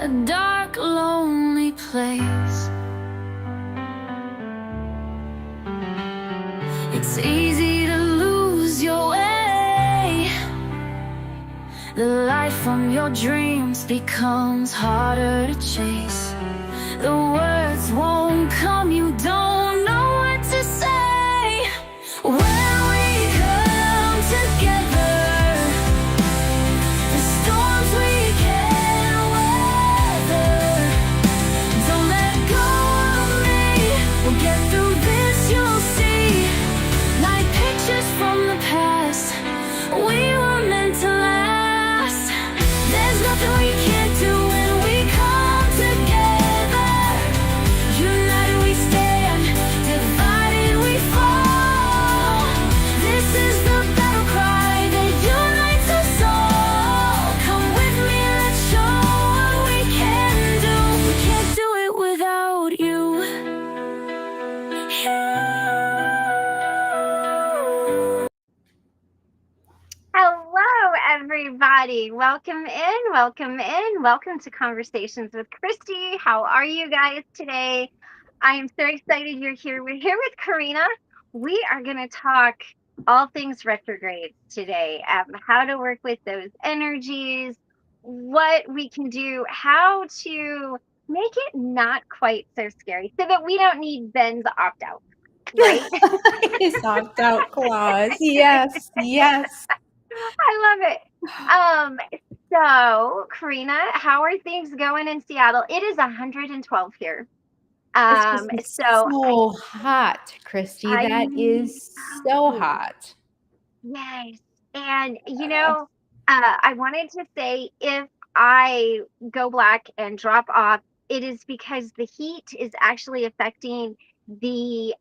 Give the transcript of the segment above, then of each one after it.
a dark, lonely place. It's easy to lose your way. The light from your dreams becomes harder to chase. The words won't come, you don't know what to say. When we come together, the storms we can weather. Don't let go of me, we'll get through this, you'll see. Like pictures from the past, we were meant to last. There's nothing we can't do when we come together. United we stand, divided we fall. This is the battle cry that unites us all. Come with me, let's show what we can do. We can't do it without you. Hello, everybody. Welcome in. Welcome to Conversations with Christy. How are you guys today? I am so excited you're here. We're here with Karina. We are going to talk all things retrogrades today. How to work with those energies, what we can do, how to make it not quite so scary so that we don't need Ben's opt-out, right? His opt-out clause. Yes, yes. I love it. So Karina, how are things going in Seattle? It is 112 here. It's so hot, Christy. That is so hot. Yes. And I wanted to say, if I go black and drop off, it is because the heat is actually affecting the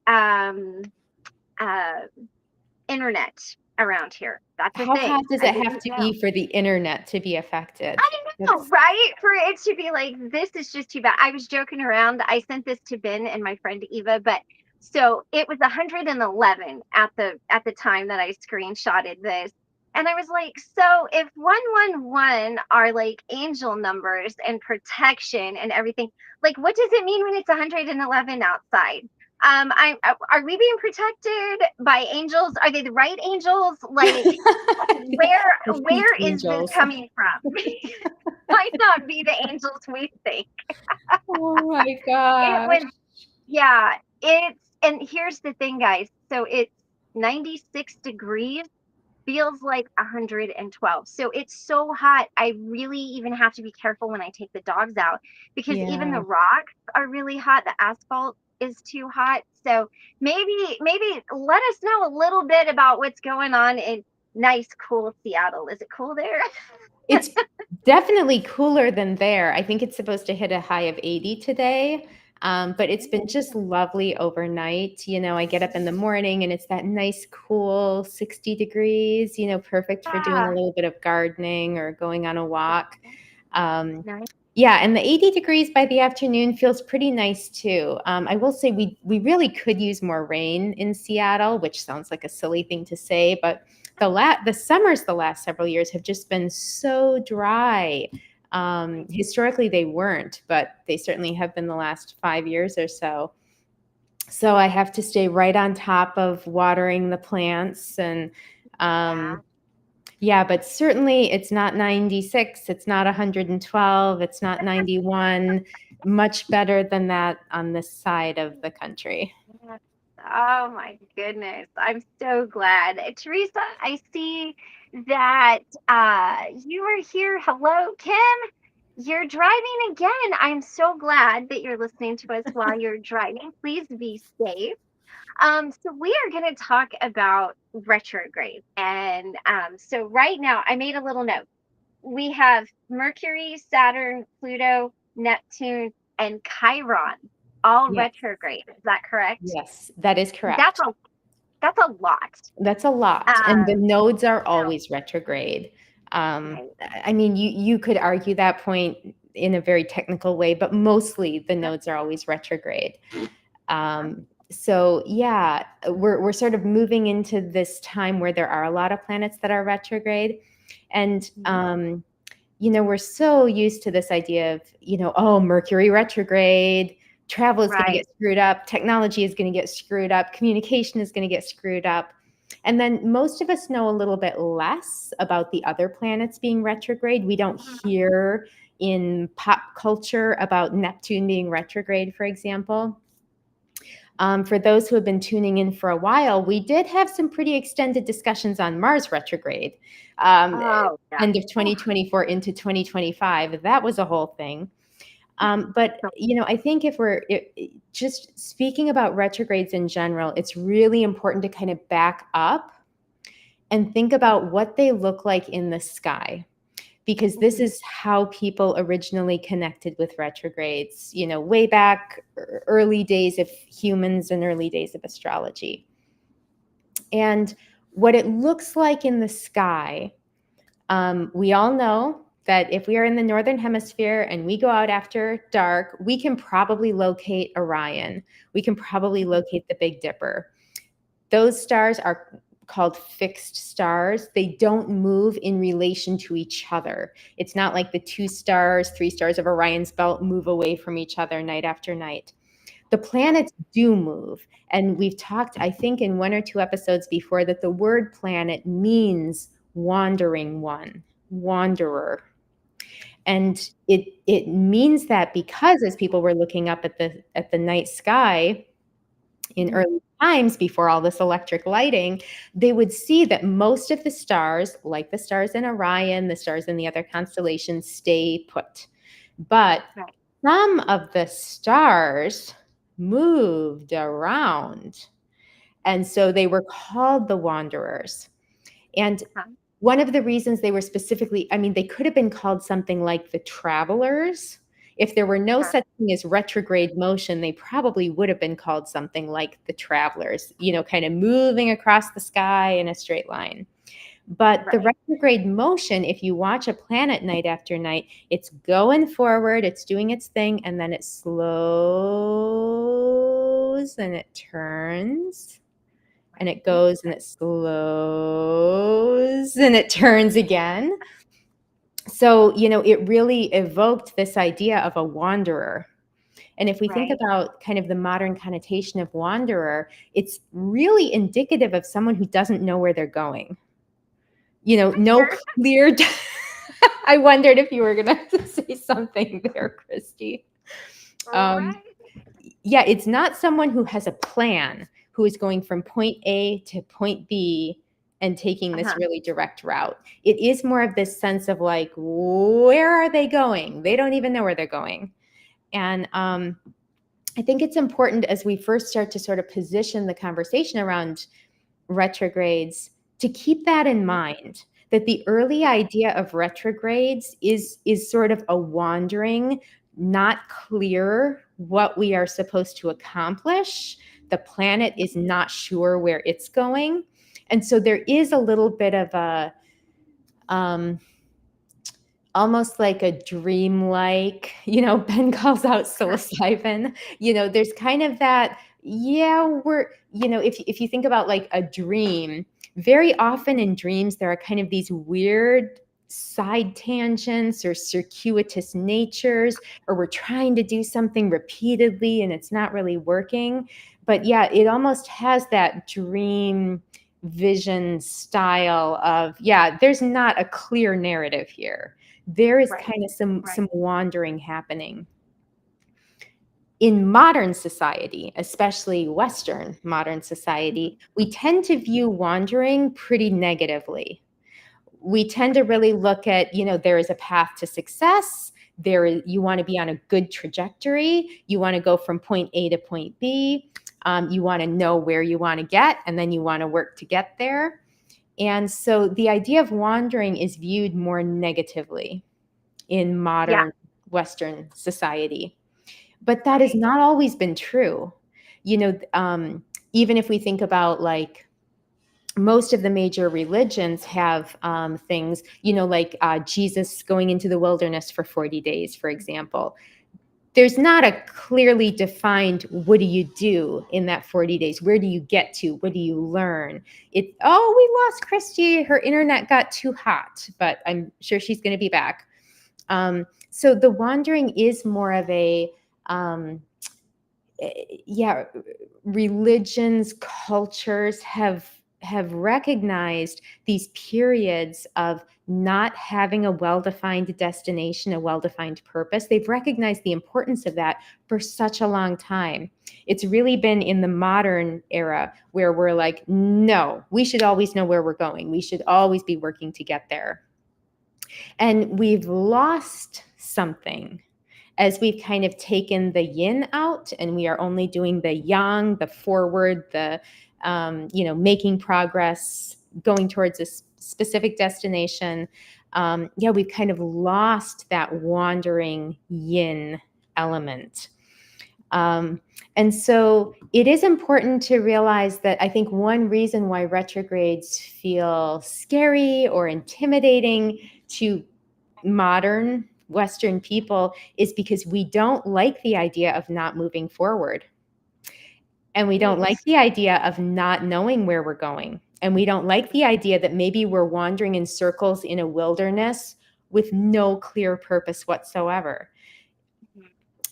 internet around here. That's the How thing. hot does it have to be for the internet to be affected? I don't know, right? For it to be like, this is just too bad. I was joking around. I sent this to Ben and my friend Eva, but so it was 111 at the time that I screenshotted this. And I was like, so if 111 are like angel numbers and protection and everything, like what does it mean when it's 111 outside? Are we being protected by angels? Are they the right angels? Like, where is this coming from? Might not be the angels we think. Oh my gosh. And here's the thing, guys. So it's 96 degrees, feels like 112. So it's so hot. I really even have to be careful when I take the dogs out, because even the rocks are really hot. The asphalt is too hot. So maybe let us know a little bit about what's going on in nice, cool Seattle. Is it cool there? It's definitely cooler than there. I think it's supposed to hit a high of 80 today. But it's been just lovely overnight. I get up in the morning and it's that nice, cool 60 degrees, perfect for doing a little bit of gardening or going on a walk. Nice. Yeah, and the 80 degrees by the afternoon feels pretty nice too. I will say we really could use more rain in Seattle, which sounds like a silly thing to say, but the summers the last several years have just been so dry. Historically, they weren't, but they certainly have been the last 5 years or so. So I have to stay right on top of watering the plants and yeah, but certainly it's not 96, it's not 112, it's not 91, much better than that on this side of the country. Oh my goodness. I'm so glad. Teresa, I see that you are here. Hello, Kim. You're driving again. I'm so glad that you're listening to us while you're driving. Please be safe. So we are going to talk about retrograde. And so right now, I made a little note. We have Mercury, Saturn, Pluto, Neptune, and Chiron all retrograde. Is that correct? Yes, that is correct. That's a lot. That's a lot. And the nodes are always retrograde. I mean, you could argue that point in a very technical way, but mostly the nodes are always retrograde. So yeah, we're sort of moving into this time where there are a lot of planets that are retrograde. And we're so used to this idea of, oh, Mercury retrograde, travel is going to Right. get screwed up, technology is going to get screwed up, communication is going to get screwed up. And then most of us know a little bit less about the other planets being retrograde. We don't hear in pop culture about Neptune being retrograde, for example. For those who have been tuning in for a while, we did have some pretty extended discussions on Mars retrograde, Oh, yeah. end of 2024 into 2025. That was a whole thing. But, I think if we're just speaking about retrogrades in general, it's really important to kind of back up and think about what they look like in the sky, because this is how people originally connected with retrogrades, way back early days of humans and early days of astrology. And what it looks like in the sky, we all know that if we are in the northern hemisphere and we go out after dark, we can probably locate Orion. We can probably locate the Big Dipper. Those stars are called fixed stars. They don't move in relation to each other. It's not like the 2 stars, 3 stars of Orion's belt move away from each other night after night. The planets do move. And we've talked, I think, in 1 or 2 episodes before that the word planet means wandering one, wanderer. And it means that because as people were looking up at the night sky in early times before all this electric lighting, they would see that most of the stars, like the stars in Orion, the stars in the other constellations, stay put. But some of the stars moved around. And so they were called the wanderers. And one of the reasons they were specifically, they could have been called something like the travelers. If there were no such thing as retrograde motion, they probably would have been called something like the travelers, kind of moving across the sky in a straight line. But the retrograde motion, if you watch a planet night after night, it's going forward, it's doing its thing, and then it slows and it turns. And it goes and it slows and it turns again. So, it really evoked this idea of a wanderer. And if we think about kind of the modern connotation of wanderer, it's really indicative of someone who doesn't know where they're going. No clear. I wondered if you were going to say something there, Christy. Yeah, it's not someone who has a plan, who is going from point A to point B and taking this really direct route. It is more of this sense of like, where are they going? They don't even know where they're going. And I think it's important as we first start to sort of position the conversation around retrogrades to keep that in mind, that the early idea of retrogrades is sort of a wandering, not clear what we are supposed to accomplish. The planet is not sure where it's going. And so there is a little bit of a, almost like a dreamlike, Ben calls out psilocybin, there's kind of that, if you think about like a dream, very often in dreams, there are kind of these weird side tangents or circuitous natures, or we're trying to do something repeatedly and it's not really working. But yeah, it almost has that dream vision style of, there's not a clear narrative here. There is kind of some wandering happening. In modern society, especially Western modern society, we tend to view wandering pretty negatively. We tend to really look at, there is a path to success. You want to be on a good trajectory. You want to go from point A to point B. You want to know where you want to get, and then you want to work to get there. And so the idea of wandering is viewed more negatively in modern Western society. But that has not always been true. Even if we think about like most of the major religions have things, like Jesus going into the wilderness for 40 days, for example. There's not a clearly defined, what do you do in that 40 days? Where do you get to? What do you learn? We lost Christy. Her internet got too hot, but I'm sure she's going to be back. So the wandering is more of a, um, yeah, religions, cultures have recognized these periods of not having a well-defined destination, a well-defined purpose. They've recognized the importance of that for such a long time. It's really been in the modern era where we're like, no, we should always know where we're going. We should always be working to get there. And we've lost something as we've kind of taken the yin out and we are only doing the yang, the forward, the making progress, going towards a specific destination. Yeah, we've kind of lost that wandering yin element. And so it is important to realize that I think one reason why retrogrades feel scary or intimidating to modern Western people is because we don't like the idea of not moving forward. And we don't like the idea of not knowing where we're going. And we don't like the idea that maybe we're wandering in circles in a wilderness with no clear purpose whatsoever.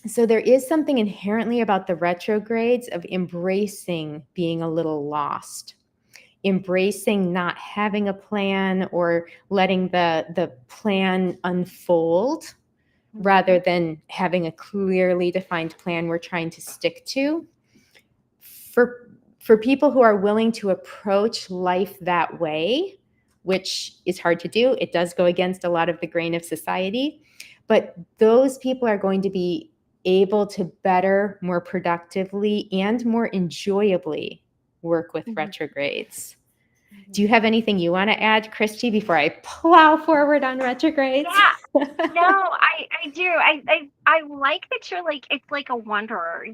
So there is something inherently about the retrogrades of embracing being a little lost, embracing not having a plan or letting the plan unfold rather than having a clearly defined plan we're trying to stick to. For people who are willing to approach life that way, which is hard to do, it does go against a lot of the grain of society, but those people are going to be able to better, more productively, and more enjoyably work with retrogrades. Do you have anything you want to add, Christy, before I plow forward on retrogrades? Yeah. No, I do. I like that you're like, it's like a wanderer,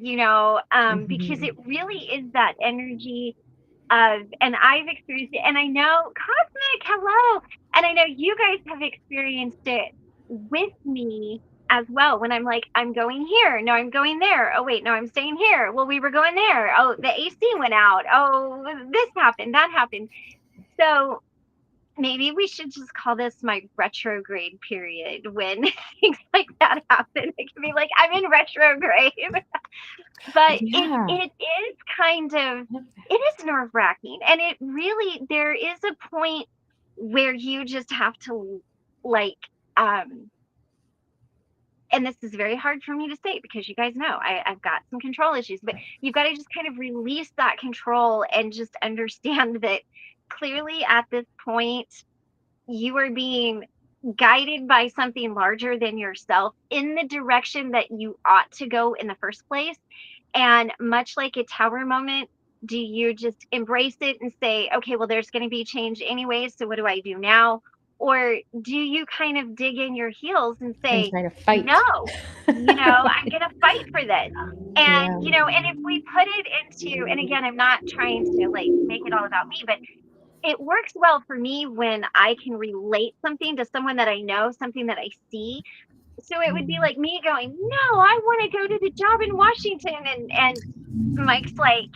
because it really is that energy of, and I've experienced it, and I know Cosmic, hello, and I know you guys have experienced it with me as well. When I'm like, I'm going here, no, I'm going there. Oh wait, no, I'm staying here. Well, we were going there. Oh, the AC went out. Oh, this happened, that happened. So maybe we should just call this my retrograde period when things like that happen. It can be like, I'm in retrograde. But Yeah. it is kind of, it is nerve-wracking. And it really, there is a point where you just have to like, and this is very hard for me to say because you guys know I've got some control issues, but you've got to just kind of release that control and just understand that clearly at this point you are being guided by something larger than yourself in the direction that you ought to go in the first place. And much like a tower moment, do you just embrace it and say, okay, well, there's going to be change anyway, so what do I do now? Or do you kind of dig in your heels and And say, try to fight. no, I'm going to fight for this. And, Yeah. and if we put it into, and again, I'm not trying to like make it all about me, but it works well for me when I can relate something to someone that I know, something that I see. So it would be like me going, no, I want to go to the job in Washington. And Mike's like,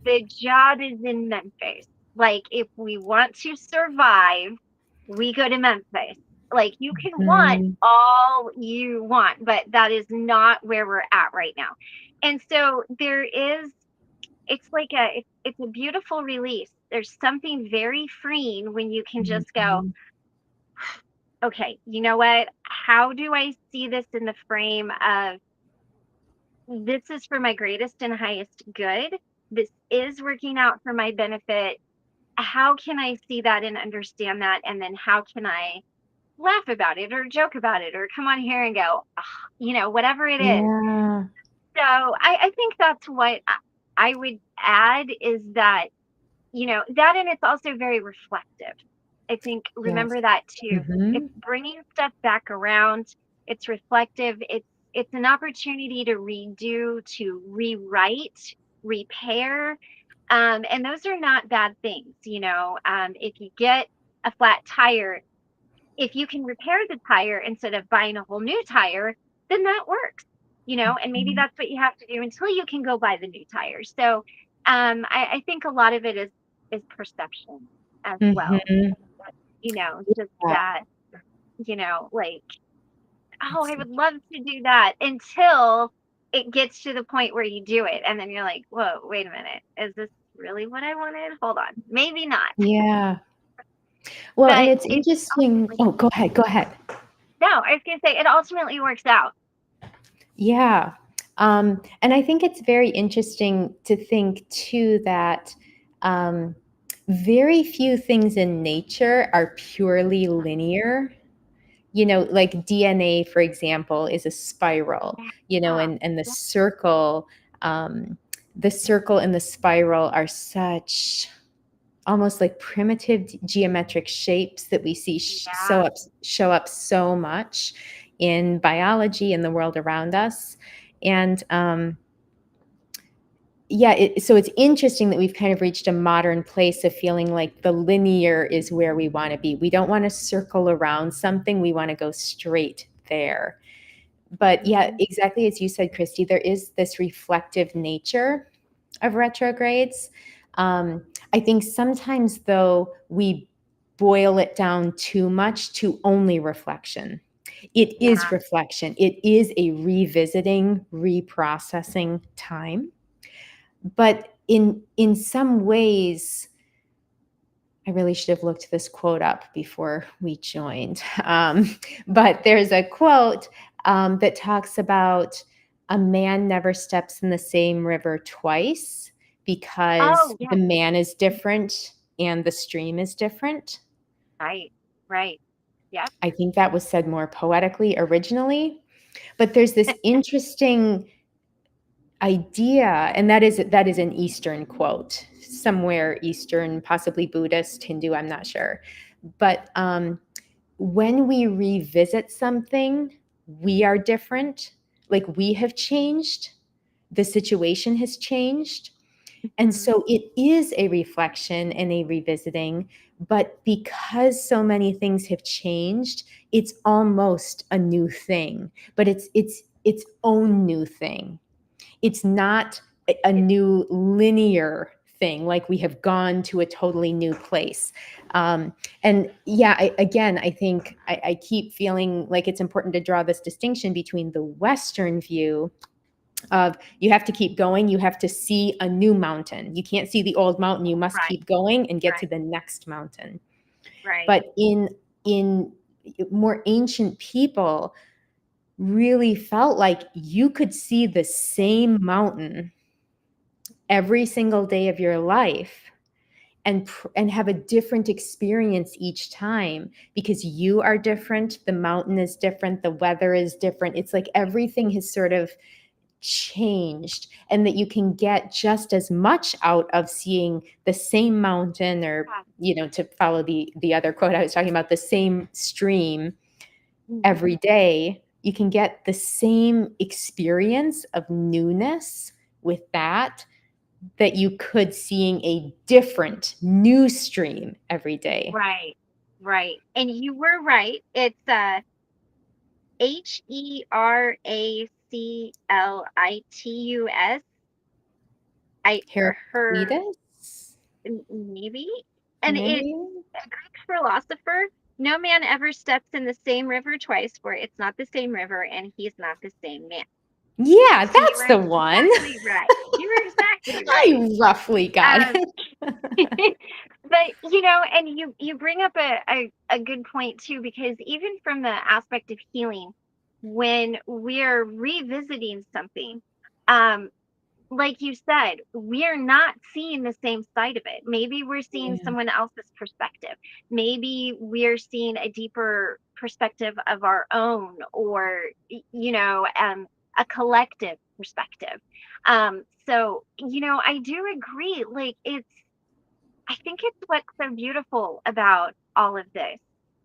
the job is in Memphis. Like, if we want to survive, we go to Memphis. Like, you can want all you want, but that is not where we're at right now. And so there is, it's like it's a beautiful release. There's something very freeing when you can just go, okay, you know what? How do I see this in the frame of this is for my greatest and highest good? This is working out for my benefit. How can I see that and understand that? And then how can I laugh about it or joke about it or come on here and go, whatever it is. Yeah. So I think that's what I would add is that, that, and it's also very reflective. I think remember that too. It's bringing stuff back around. It's reflective. It's an opportunity to redo, to rewrite, repair. And those are not bad things. If you get a flat tire, if you can repair the tire instead of buying a whole new tire, then that works, and maybe that's what you have to do until you can go buy the new tire. So I think a lot of it is perception as well. Just Yeah. that, like Oh, I would love to do that until it gets to the point where you do it. And then you're like, whoa, wait a minute. Is this really what I wanted? Hold on. Maybe not. Yeah. Well, and But it's it interesting. ultimately, Oh, go ahead. Go ahead. no, I was going to say it ultimately works out. Yeah. And I think it's very interesting to think too that um, very few things in nature are purely linear. Like DNA, for example, is a spiral, Yeah. and Yeah. the circle and the spiral are such almost like primitive geometric shapes that we see Yeah. show up so much in biology and the world around us. And yeah, so it's interesting that we've kind of reached a modern place of feeling like the linear is where we want to be. We don't want to circle around something, we want to go straight there. But yeah, Mhm. exactly as you said, Christy, there is this reflective nature of retrogrades. I think sometimes, though, we boil it down too much to only reflection. It is Yeah. reflection, it is a revisiting, reprocessing time. But in some ways, I really should have looked this quote up before we joined. But there's a quote that talks about a man never steps in the same river twice because Oh, yeah. the man is different and the stream is different. Right. Right. Yep. I think that was said more poetically originally, but there's this interesting idea, and that is an Eastern quote, somewhere Eastern, possibly Buddhist, Hindu, I'm not sure. But when we revisit something, we are different, like we have changed, the situation has changed. And Mhm. so it is a reflection and a revisiting, but because so many things have changed, it's almost a new thing, but it's its own new thing. It's not a new linear thing, like we have gone to a totally new place. And yeah, I think I keep feeling like it's important to draw this distinction between the Western view of you have to keep going, you have to see a new mountain. You can't see the old mountain, you must Right. keep going and get Right. to the next mountain. Right. But in more ancient people really felt like you could see the same mountain every single day of your life and have a different experience each time because you are different, the mountain is different, the weather is different. It's like everything has sort of changed, and that you can get just as much out of seeing the same mountain, or to follow the other quote I was talking about, the same stream Mhm. every day. You can get the same experience of newness with that you could seeing a different new stream every day. Right. Right. And you were right. It's Heraclitus. I her Heraclitus, maybe, and it's maybe? a Greek philosopher. No man ever steps in the same river twice, for it's not the same river, and he's not the same man. Yeah, So you that's were the one. exactly right. You were exactly right. I roughly got Um, it. but and you bring up a good point too, because even from the aspect of healing, when we're revisiting something, um, like you said, we're not seeing the same side of it. Maybe we're seeing Yeah. someone else's perspective. Maybe we're seeing a deeper perspective of our own, or a collective perspective. So I do agree. Like I think it's what's so beautiful about all of this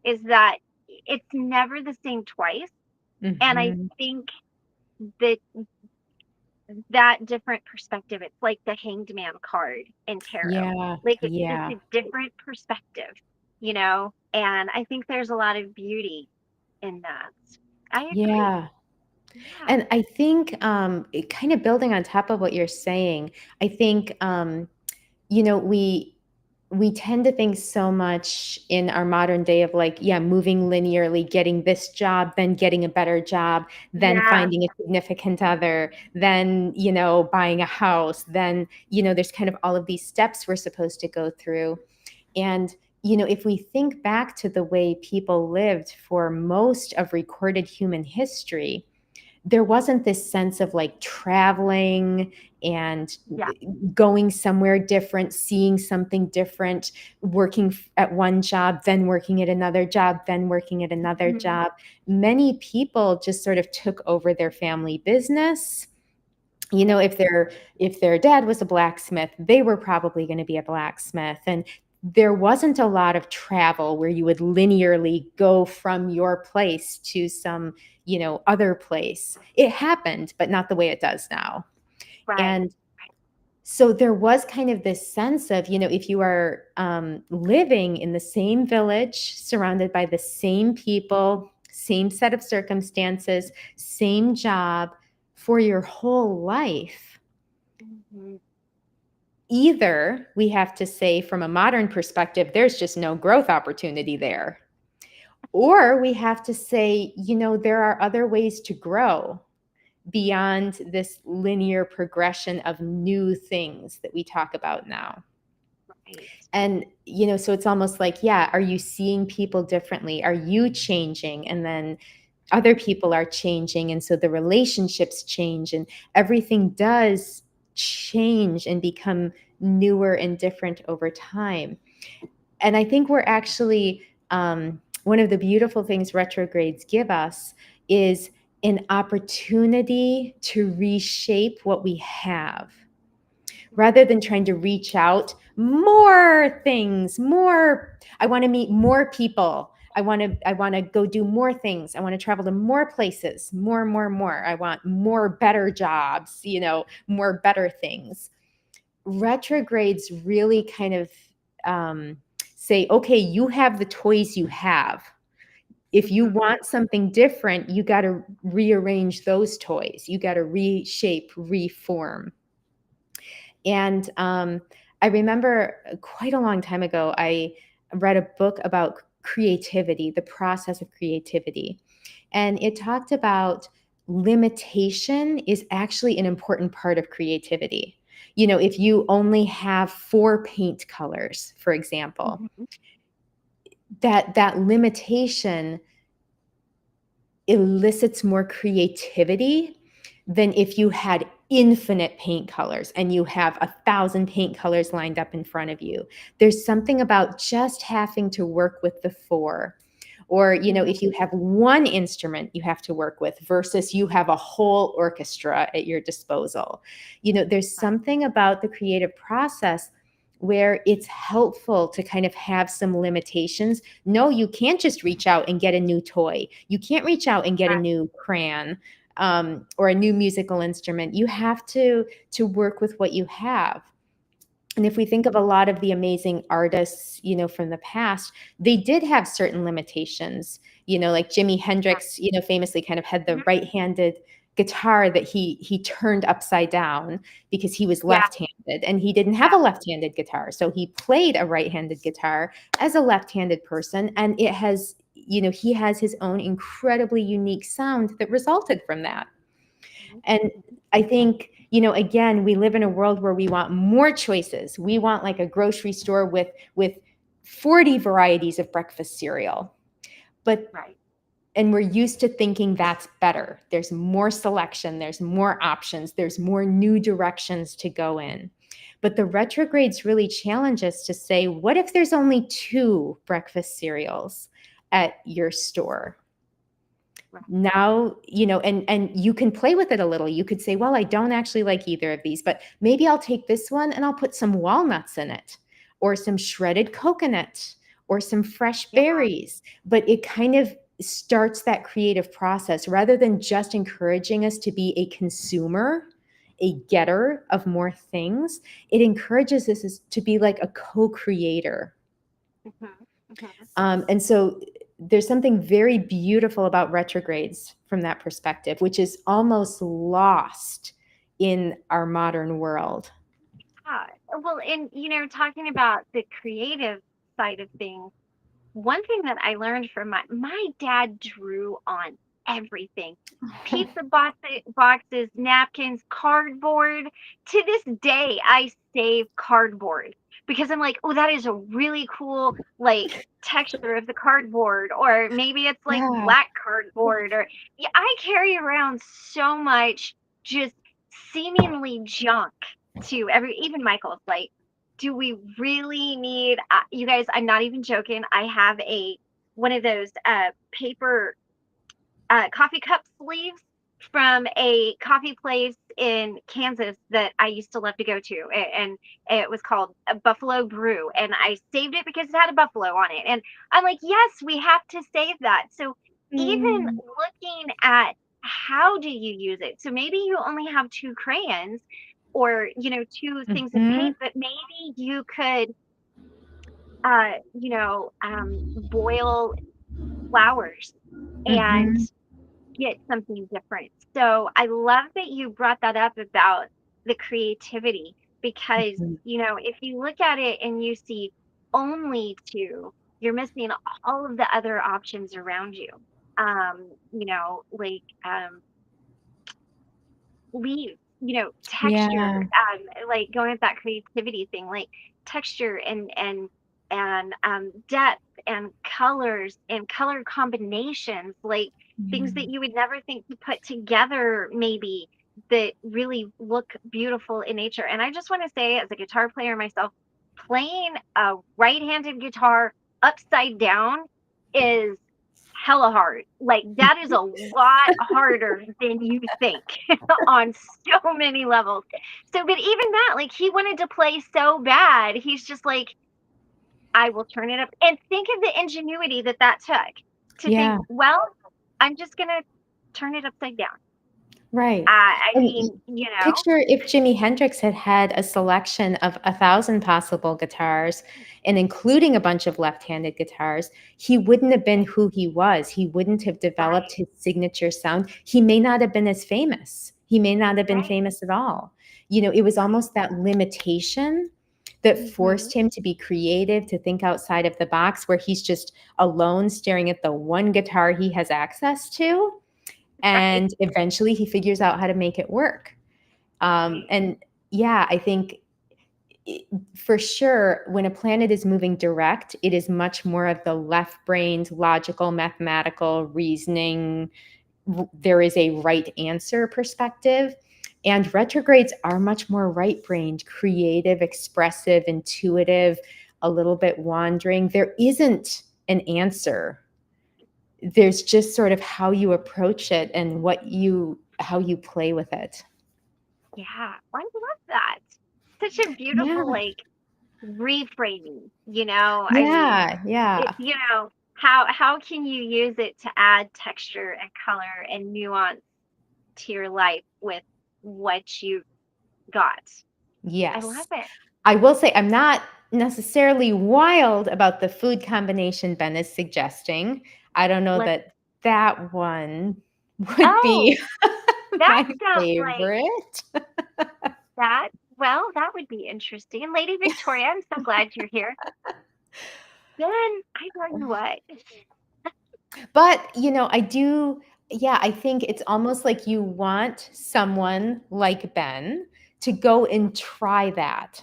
is that it's never the same twice. And I Mhm. think that that different perspective, it's like the hanged man card in tarot. Yeah, Like it's just yeah, a different perspective, and I think there's a lot of beauty in that. I agree. yeah. Yeah. And I think, kind of building on top of what you're saying, I think, we we tend to think so much in our modern day of like, yeah, moving linearly, getting this job, then getting a better job, then Yeah. finding a significant other, then, buying a house, then, there's kind of all of these steps we're supposed to go through. And, if we think back to the way people lived for most of recorded human history, there wasn't this sense of like traveling and Yeah. going somewhere different, seeing something different, working at one job, then working at another job, then working at another Mhm. job. Many people just sort of took over their family business. If their dad was a blacksmith, they were probably going to be a blacksmith. And there wasn't a lot of travel where you would linearly go from your place to some, other place. It happened, but not the way it does now. Right. And so there was kind of this sense of, if you are living in the same village, surrounded by the same people, same set of circumstances, same job for your whole life, Mhm. either we have to say from a modern perspective, there's just no growth opportunity there. Or we have to say, there are other ways to grow beyond this linear progression of new things that we talk about now. Right. And, so it's almost like, yeah, are you seeing people differently? Are you changing? And then other people are changing. And so the relationships change and everything does change and become newer and different over time. And I think we're actually, one of the beautiful things retrogrades give us is an opportunity to reshape what we have rather than trying to reach out more things, I want to meet more people. I want to go do more things. I want to travel to more places, more. I want more better jobs, more better things. Retrogrades really kind of say, okay, you have the toys you have. If you want something different, you got to rearrange those toys. You got to reshape, reform. And I remember quite a long time ago, I read a book about creativity, the process of creativity. And it talked about limitation is actually an important part of creativity. If you only have 4 paint colors, for example, Mhm. that limitation elicits more creativity than if you had infinite paint colors and you have 1,000 paint colors lined up in front of you. There's something about just having to work with the 4. Or, Mhm. if you have one instrument you have to work with versus you have a whole orchestra at your disposal. There's Right. something about the creative process where it's helpful to kind of have some limitations. No, you can't just reach out and get a new toy. You can't reach out and get a Right. new crayon or a new musical instrument. You have to work with what you have. And if we think of a lot of the amazing artists, from the past, they did have certain limitations. Like Jimi Yeah. Hendrix, famously kind of had the Mhm. right-handed guitar that he turned upside down because he was Yeah. left-handed and he didn't have Yeah. a left-handed guitar. So he played a right-handed guitar as a left-handed person, and it has, he has his own incredibly unique sound that resulted from that. Mhm. And I think, again, we live in a world where we want more choices. We want like a grocery store with 40 varieties of breakfast cereal. But Right. and we're used to thinking that's better. There's more selection, there's more options, there's more new directions to go in. But the retrogrades really challenge us to say, what if there's only 2 breakfast cereals at your store? Right. Now, and you can play with it a little. You could say, well, I don't actually like either of these, but maybe I'll take this one and I'll put some walnuts in it or some shredded coconut or some fresh Yeah. berries. But it kind of starts that creative process rather than just encouraging us to be a consumer, a getter of more things. It encourages us to be like a co-creator. Mhm. Mhm. And so there's something very beautiful about retrogrades from that perspective, which is almost lost in our modern world. Yeah. Well, and talking about the creative side of things, one thing that I learned from my dad drew on everything. Boxes, napkins, cardboard. To this day, I save cardboard because I'm like, oh, that is a really cool like texture of the cardboard, or maybe it's like Yeah. black cardboard, or yeah, I carry around so much just seemingly junk to every even Michael's like, do we really need you guys, I'm not even joking. I have a one of those paper coffee cup sleeves from a coffee place in Kansas that I used to love to go to, and it was called Buffalo Brew, and I saved it because it had a buffalo on it, and I'm like, yes, we have to save that. So even Mm. looking at how do you use it, so maybe you only have two crayons or two things of Mhm. paint, but maybe you could boil flowers and Mhm. get something different. So I love that you brought that up about the creativity because, Mhm. if you look at it and you see only two, you're missing all of the other options around you. Like leaves, texture, Yeah. like going with that creativity thing, like texture and depth and colors and color combinations, like things Yeah. that you would never think to put together, maybe that really look beautiful in nature. And I just want to say, as a guitar player myself, playing a right-handed guitar upside down is hella hard. Like that is a lot harder than you think on so many levels. So, but even that, like he wanted to play so bad, he's just like, I will turn it up. And think of the ingenuity that that took to think, Yeah. well, I'm just gonna turn it upside down. Right. I And mean, picture if Jimi Hendrix had had a selection of 1,000 possible guitars, and including a bunch of left-handed guitars, he wouldn't have been who he was. He wouldn't have developed right, his signature sound. He may not have been as famous. He may not have been right, famous at all. It was right. almost that limitation that Hmm. forced him to be creative, to think outside of the box, where he's just alone staring at the one guitar he has access to, Right, and eventually he figures out how to make it work. right. And yeah, I think for sure, when a planet is moving direct, it is much more of the left brained, logical, mathematical reasoning. There is a right answer perspective. And retrogrades are much more right brained, creative, expressive, intuitive, a little bit wandering. There isn't an answer. There's just sort of how you approach it and how you play with it. Yeah, I love that. Such a Yeah. beautiful like reframing. I mean, Yeah, it, yeah. how can you use it to add texture and color and nuance to your life with what you got? I love Yes. it. I will say I'm not necessarily wild about the food combination Ben is suggesting. I don't know Let's that that one would be Oh, that my sounds like favorite. that. Well, that would be interesting. Lady Victoria, I'm so glad you're here. Then I tell you what. But, I do, yeah, I think it's almost like you want someone like Ben to go and try that.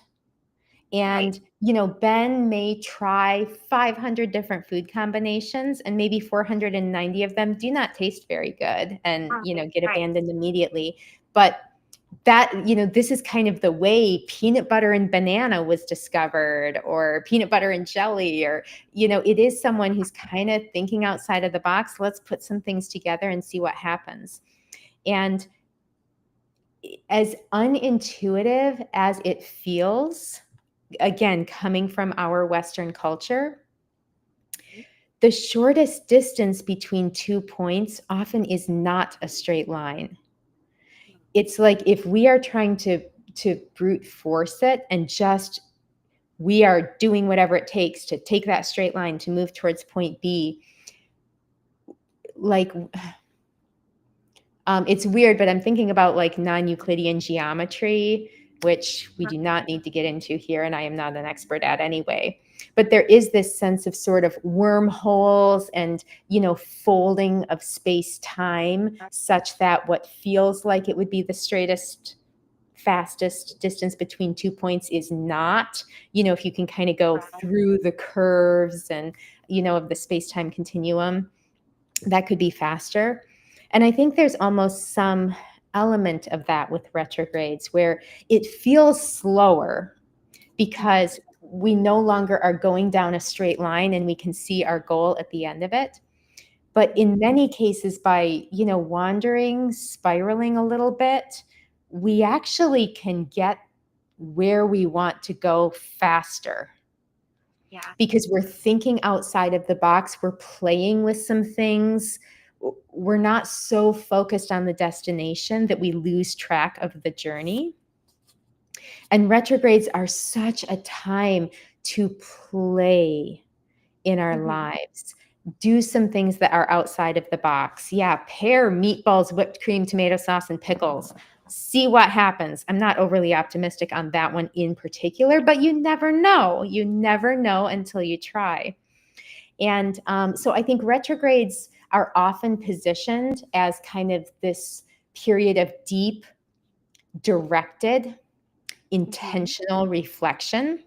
Right. And, Ben may try 500 different food combinations, and maybe 490 of them do not taste very good and, get Right. abandoned immediately. But this is kind of the way peanut butter and banana was discovered, or peanut butter and jelly, or, it is someone who's kind of thinking outside of the box. Let's put some things together and see what happens. And as unintuitive as it feels, again, coming from our Western culture, the shortest distance between 2 points often is not a straight line. It's like if we are trying to brute force it, and just we are doing whatever it takes to take that straight line to move towards point B, like, it's weird, but I'm thinking about like non-Euclidean geometry. which we do not need to get into here, and I am not an expert at anyway. But there is this sense of sort of wormholes and, folding of space-time, such that what feels like it would be the straightest, fastest distance between 2 points is not. If you can kind of go through the curves and, of the space-time continuum, that could be faster. And I think there's almost some element of that with retrogrades where it feels slower because we no longer are going down a straight line and we can see our goal at the end of it. But in many cases, by, wandering, spiraling a little bit, we actually can get where we want to go faster. Yeah. Because we're thinking outside of the box, we're playing with some things. We're not so focused on the destination that we lose track of the journey. And retrogrades are such a time to play in our lives. Do some things that are outside of the box. Yeah, pair meatballs, whipped cream, tomato sauce, and pickles. See what happens. I'm not overly optimistic on that one in particular, but you never know. You never know until you try. And so I think retrogrades are often positioned as kind of this period of deep, directed, intentional reflection,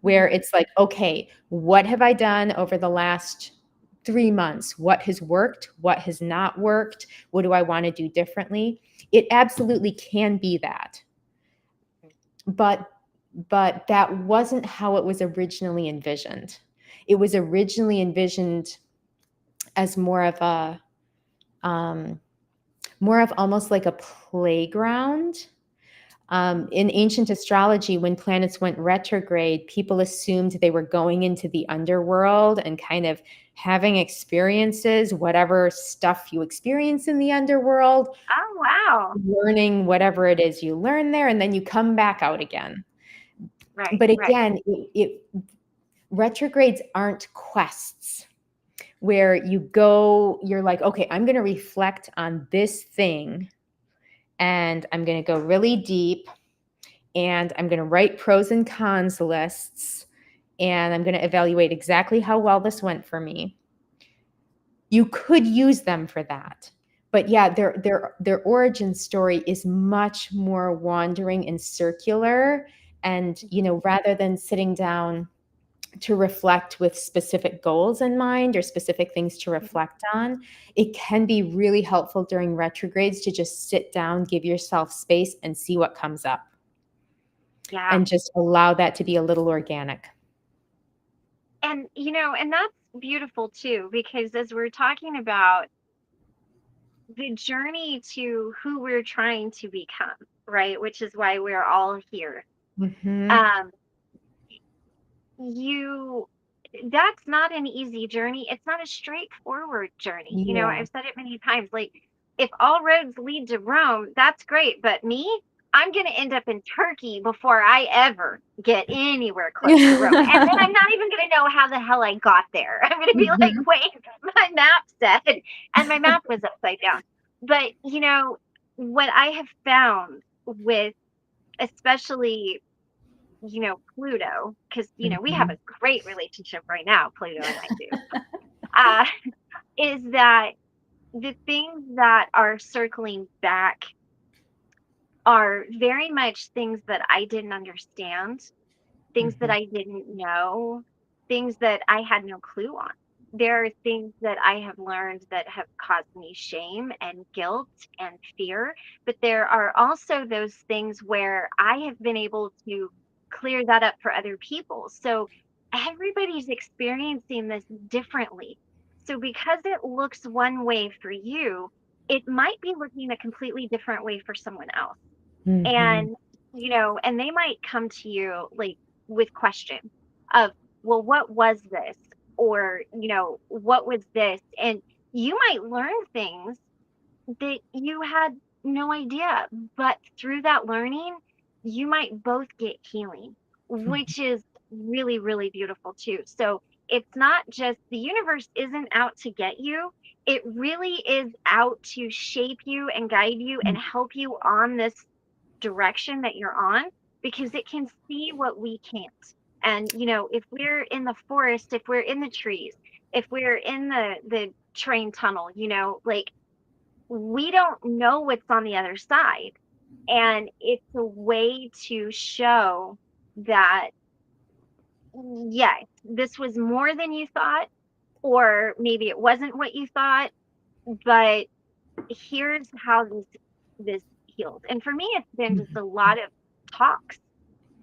where it's like, okay, what have I done over the last 3 months? What has worked? What has not worked? What do I want to do differently? It absolutely can be that. But that wasn't how it was originally envisioned. It was originally envisioned as more of almost like a playground. In ancient astrology, when planets went retrograde, people assumed they were going into the underworld and kind of having experiences, whatever stuff you experience in the underworld. Oh, wow. Learning whatever it is you learn there, and then you come back out again. Right. But again, retrogrades aren't quests where you're like, okay, I'm going to reflect on this thing and I'm going to go really deep and I'm going to write pros and cons lists and I'm going to evaluate exactly how well this went for me. You could use them for that. But yeah, their origin story is much more wandering and circular. And, rather than sitting down to reflect with specific goals in mind or specific things to reflect on, it can be really helpful during retrogrades to just sit down, give yourself space and see what comes up. Yeah. And just allow that to be a little organic. And, and that's beautiful too, because as we're talking about the journey to who we're trying to become, right? Which is why we're all here. Mm-hmm. That's not an easy journey. It's not a straightforward journey. Yeah. I've said it many times, like, if all roads lead to Rome, that's great. But me, I'm going to end up in Turkey before I ever get anywhere close to Rome. And then I'm not even going to know how the hell I got there. I'm going to be like, wait, my map said, and my map was upside down. But, what I have found with especially Pluto, because we have a great relationship right now, Pluto and I do, is that the things that are circling back are very much things that I didn't understand, things that I didn't know, things that I had no clue on. There are things that I have learned that have caused me shame and guilt and fear, but there are also those things where I have been able to clear that up for other people. So everybody's experiencing this differently. So because it looks one way for you, it might be looking a completely different way for someone else. And, and they might come to you like with questions of, well, what was this? Or, what was this? And you might learn things that you had no idea. But through that learning, you might both get healing, which is really, really beautiful too. So it's not just the universe isn't out to get you. It really is out to shape you and guide you and help you on this direction that you're on. because it can see what we can't. And, if we're in the forest, if we're in the trees, if we're in the train tunnel, like, we don't know what's on the other side. And it's a way to show that, yes, this was more than you thought, or maybe it wasn't what you thought, but here's how this heals. And for me, it's been just a lot of talks,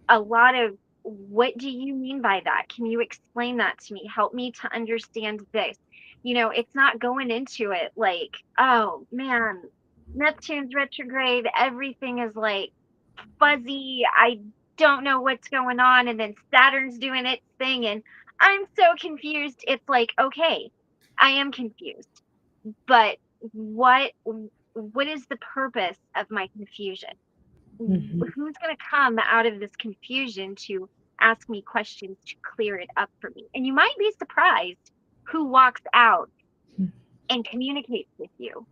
a lot of, what do you mean by that? Can you explain that to me? Help me to understand this. It's not going into it like, oh man, Neptune's retrograde, everything is like fuzzy. I don't know what's going on. And then Saturn's doing its thing and I'm so confused. It's like, okay, I am confused, but what is the purpose of my confusion? Mhm. Who's going to come out of this confusion to ask me questions to clear it up for me? And you might be surprised who walks out and communicates with you.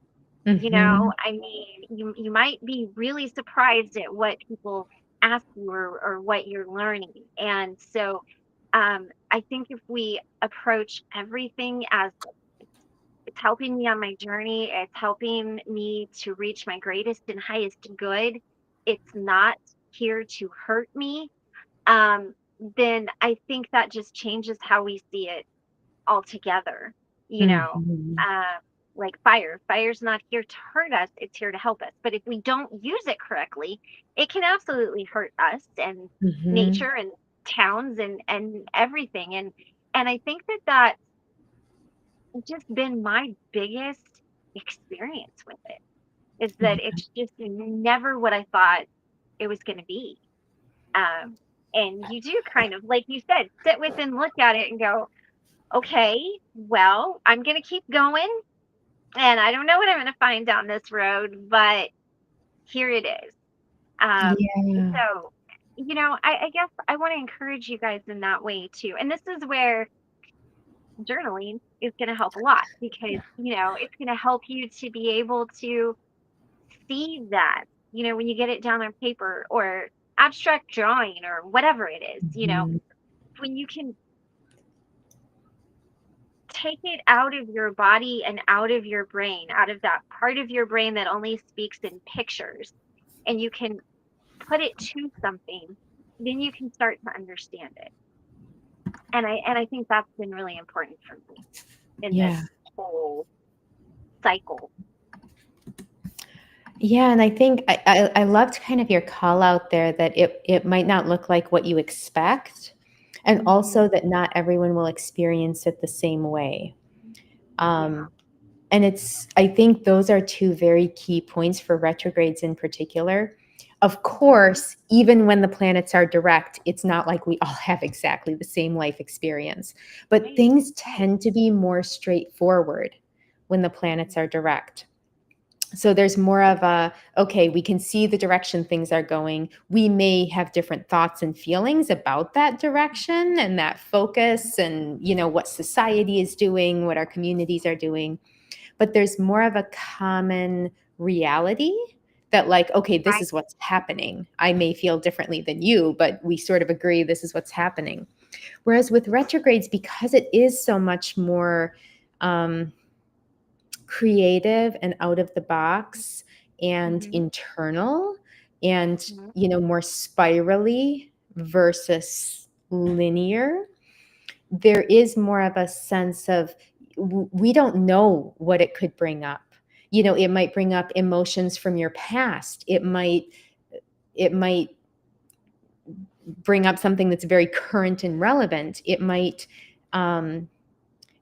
Mhm. I mean, you might be really surprised at what people ask you, or what you're learning. And so I think if we approach everything as, it's helping me on my journey, it's helping me to reach my greatest and highest good, it's not here to hurt me, um, then I think that just changes how we see it altogether. You know, Mhm. um, like fire. Fire's not here to hurt us, it's here to help us. But if we don't use it correctly, it can absolutely hurt us and Mhm. nature and towns and everything. And I think that's just been my biggest experience with it, is that Yeah. it's just never what I thought it was going to be. Um, and you do kind of, like you said, sit with and look at it and go, okay, well, I'm going to keep going. And I don't know what I'm going to find down this road, but here it is. Yeah. So, I guess I want to encourage you guys in that way too. And this is where journaling is going to help a lot, because, it's going to help you to be able to see that, when you get it down on paper, or abstract drawing, or whatever it is, Mhm. when you can take it out of your body and out of your brain, out of that part of your brain that only speaks in pictures, and you can put it to something, then you can start to understand it. And I think that's been really important for me in this Yeah. whole cycle. Yeah, and I think I loved kind of your call out there that it might not look like what you expect, and Mhm. also that not everyone will experience it the same way. Yeah. Um, and I think those are two very key points for retrogrades in particular. Of Mhm. course, even when the planets are direct, it's not like we all have exactly the same life experience, but Right. things Right. tend to be more straightforward when the planets Mhm. are direct. So there's more of a, okay, we can see the direction things are going. We may have different thoughts and feelings about that direction and that focus and, what society is doing, what our communities are doing. But there's more of a common reality that, like, okay, this Right. is what's happening. I may feel differently than you, but we sort of agree this is what's happening. Whereas with retrogrades, because it is so much more creative and out of the box and Mhm. internal and, Mhm. more spirally versus linear, there is more of a sense of we don't know what it could bring up. It might bring up emotions from your past. It might bring up something that's very current and relevant. It might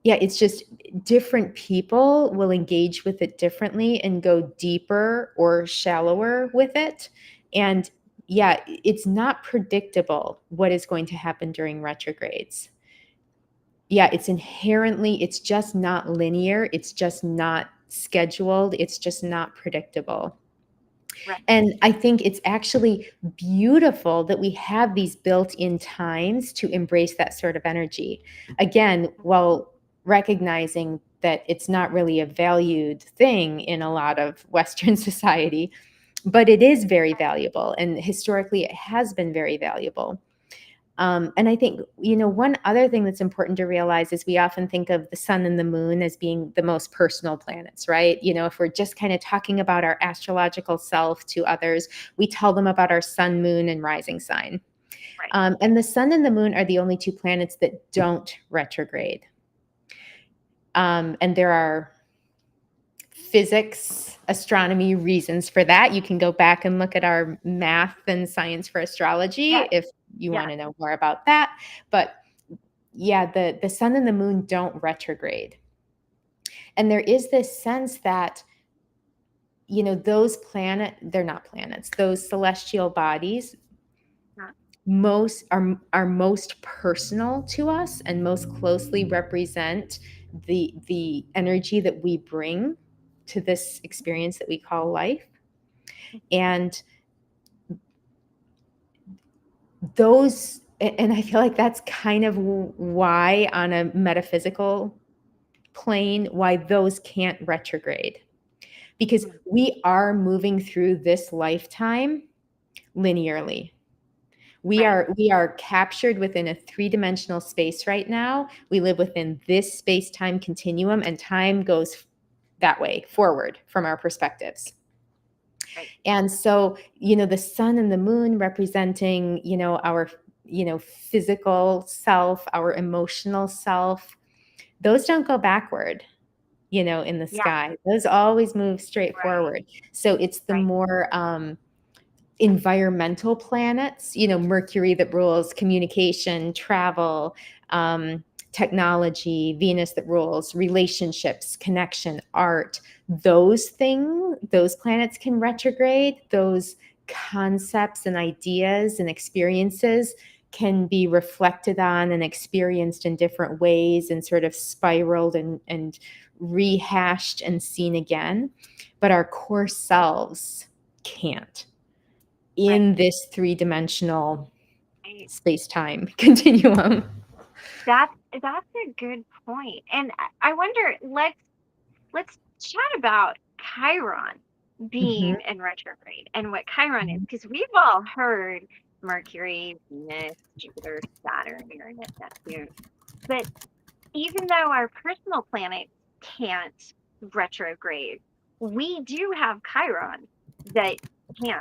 yeah, it's just different people will engage with it differently and go deeper or shallower with it. And yeah, it's not predictable what is going to happen during retrogrades. Yeah, it's just not linear. It's just not scheduled. It's just not predictable. Right. And I think it's actually beautiful that we have these built in times to embrace that sort of energy. Again, while recognizing that it's not really a valued thing in a lot of Western society, but it is very valuable, and historically it has been very valuable. And I think, one other thing that's important to realize is we often think of the sun and the moon as being the most personal planets, right? If we're just kind of talking about our astrological self to others, we tell them about our sun, moon, and rising sign. Right. And the sun and the moon are the only two planets that don't retrograde. And there are physics, astronomy reasons for that. You can go back and look at our math and science for astrology Yes. if you Yeah. want to know more about that. But yeah, the sun and the moon don't retrograde. And there is this sense that, those they're not planets, those celestial bodies Yeah. are most personal to us and most closely represent the energy that we bring to this experience that we call life. And I feel like that's kind of why, on a metaphysical plane, why those can't retrograde, because we are moving through this lifetime linearly. We are captured within a three-dimensional space right now. We live within this space-time continuum, and time goes that way forward from our perspectives. Right. And so, the sun and the moon representing, our, physical self, our emotional self, those don't go backward, in the Yeah. sky. Those always move straight forward. So it's the more environmental planets, Mercury that rules communication, travel, technology, Venus that rules relationships, connection, art. Those planets can retrograde. Those concepts and ideas and experiences can be reflected on and experienced in different ways and sort of spiraled and rehashed and seen again. But our core selves can't in this three-dimensional space-time continuum. That's a good point. And I wonder, let's chat about Chiron being in retrograde and what Chiron is, because we've all heard Mercury, Venus, Jupiter, Saturn, Uranus, Neptune. But even though our personal planets can't retrograde, we do have Chiron that can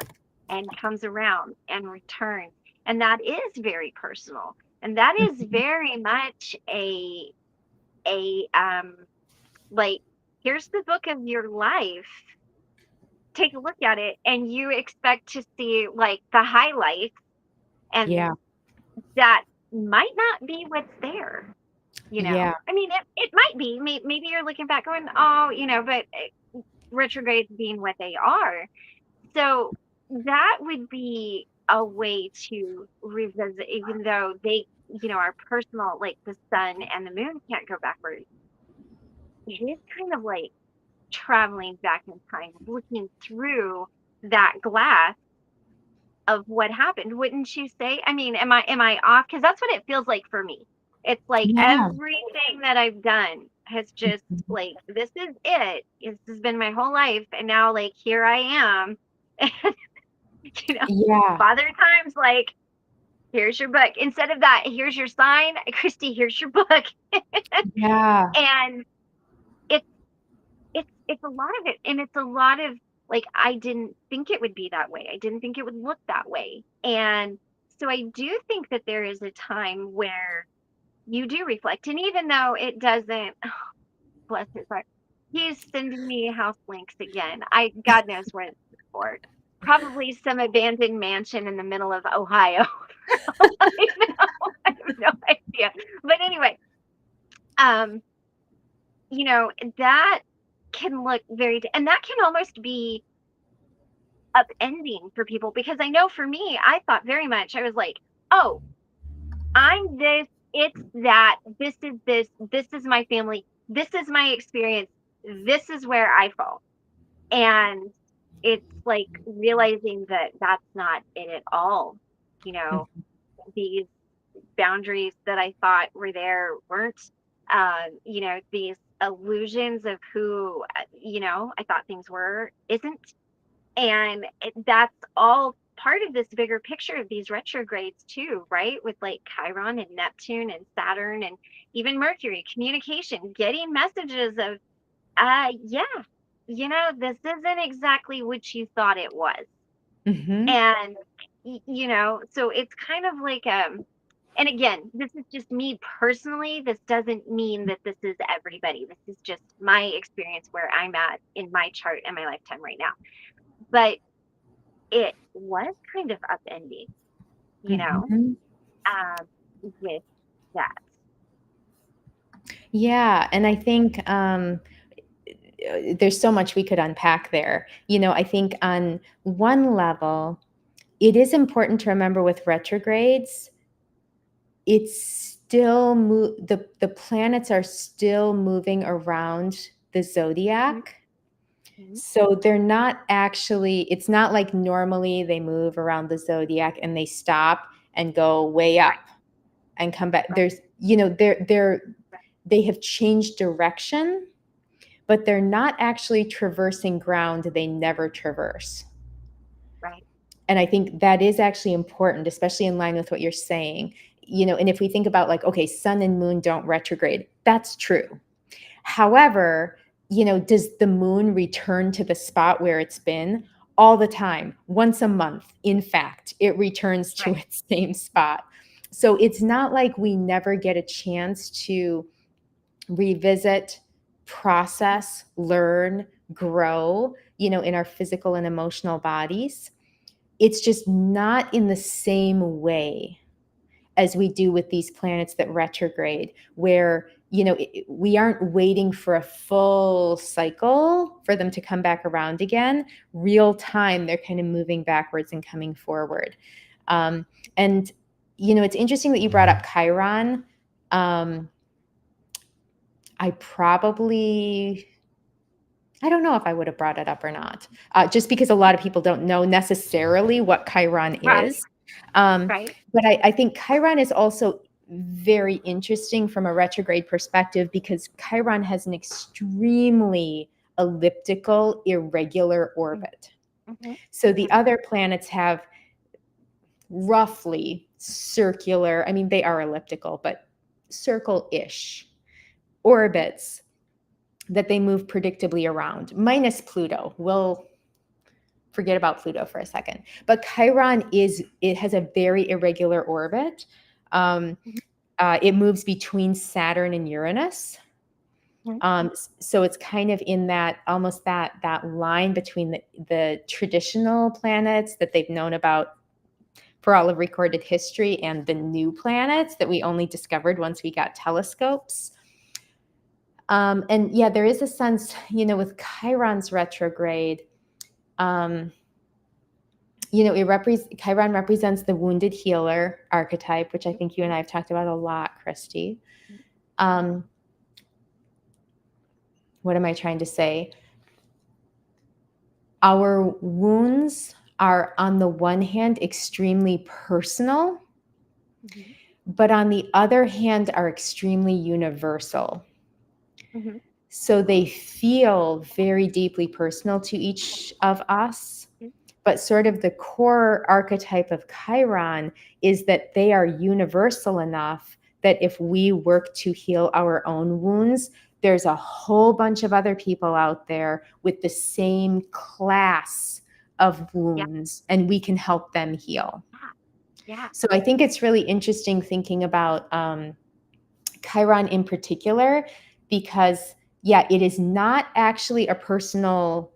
and comes around and returns. And that is very personal. And that is very much like, here's the book of your life. Take a look at it, and you expect to see like the highlights, and that might not be what's there. I mean, it might be. Maybe you're looking back going, oh, but retrogrades being what they are. So that would be a way to revisit, even though they, our personal, like the sun and the moon can't go backwards. It is kind of like traveling back in time, looking through that glass of what happened, wouldn't you say? I mean, am I off? Because that's what it feels like for me. It's like everything that I've done has just like, this is it. This has been my whole life, and now like here I am. Father Time's like, here's your book. Instead of that, here's your sign, Christy. Here's your book. And it's a lot of it, and it's a lot of like, I didn't think it would be that way. I didn't think it would look that way. And so I do think that there is a time where you do reflect. And even though it doesn't, oh, bless his heart, he's sending me house links again. God knows where it's for. Probably some abandoned mansion in the middle of Ohio. I have no idea. But anyway, that can look and that can almost be upending for people, because I know for me, I thought very much, I was like, oh, I'm this, it's that, this is my family, this is my experience, this is where I fall. And it's like realizing that that's not it at all. These boundaries that I thought were there weren't, these illusions of who, I thought things were, isn't. And that's all part of this bigger picture of these retrogrades too, right? With like Chiron and Neptune and Saturn and even Mercury, communication, getting messages of, yeah, this isn't exactly what you thought it was. Mm-hmm. And, so it's kind of like, and again, this is just me personally. This doesn't mean that this is everybody. This is just my experience where I'm at in my chart and my lifetime right now. But it was kind of upending, you know, Mm-hmm. um, with that. Yeah, and I think there's so much we could unpack there. I think on one level, it is important to remember with retrogrades, it's still the planets are still moving around the zodiac. Mhm. So they're not actually, it's not like normally they move around the zodiac and they stop and go way Right, up and come back. right, There's, they have changed direction, but they're not actually traversing ground they never traverse. right. And I think that is actually important, especially in line with what you're saying. And if we think about like, okay, sun and moon don't retrograde, that's true. However, does the moon return to the spot where it's been? All the time, once a month? In fact, it returns to Right. its same spot. So it's not like we never get a chance to revisit, process, learn, grow, in our physical and emotional bodies. It's just not in the same way as we do with these planets that retrograde, where we aren't waiting for a full cycle for them to come back around again. Real time, they're kind of moving backwards and coming forward. And it's interesting that you brought up Chiron. I probably, I don't know if I would have brought it up or not, just because a lot of people don't know necessarily what Chiron Right, is. Um, right. but I think Chiron is also very interesting from a retrograde perspective because Chiron has an extremely elliptical, irregular orbit. Mm-hmm. So the other planets have roughly circular, I mean, they are elliptical, but circle-ish orbits that they move predictably around, minus Pluto. We'll forget about Pluto for a second. But Chiron it has a very irregular orbit. Um, Mm-hmm. it moves between Saturn and Uranus. So it's kind of in that almost that line between the traditional planets that they've known about for all of recorded history and the new planets that we only discovered once we got telescopes. And yeah, there is a sense, with Chiron's retrograde, Chiron represents the wounded healer archetype, which I think you and I have talked about a lot, Christy. Um, what am I trying to say? Our wounds are, on the one hand, extremely personal, Mm-hmm. but on the other hand, are extremely universal. Mm-hmm. So they feel very deeply personal to each of us. But sort of the core archetype of Chiron is that they are universal enough that if we work to heal our own wounds, there's a whole bunch of other people out there with the same class of Yeah, wounds, and we can help them heal. yeah, So I think it's really interesting thinking about Chiron in particular, because, yeah, it is not actually a personal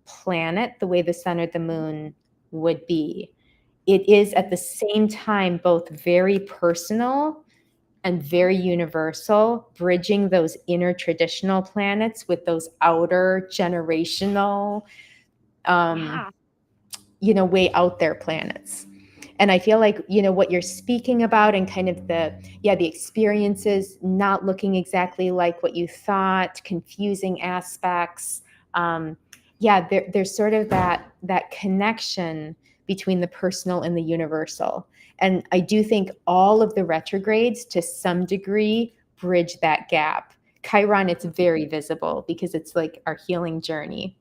planet the way the sun or the moon would be. It is at the same time both very personal and very universal, bridging those inner traditional planets with those outer generational, yeah, way out there planets. And I feel like, what you're speaking about and kind of the experiences not looking exactly like what you thought, confusing aspects. Yeah, there's sort of that connection between the personal and the universal. And I do think all of the retrogrades to some degree bridge that gap. Chiron, it's very visible because it's like our healing journey.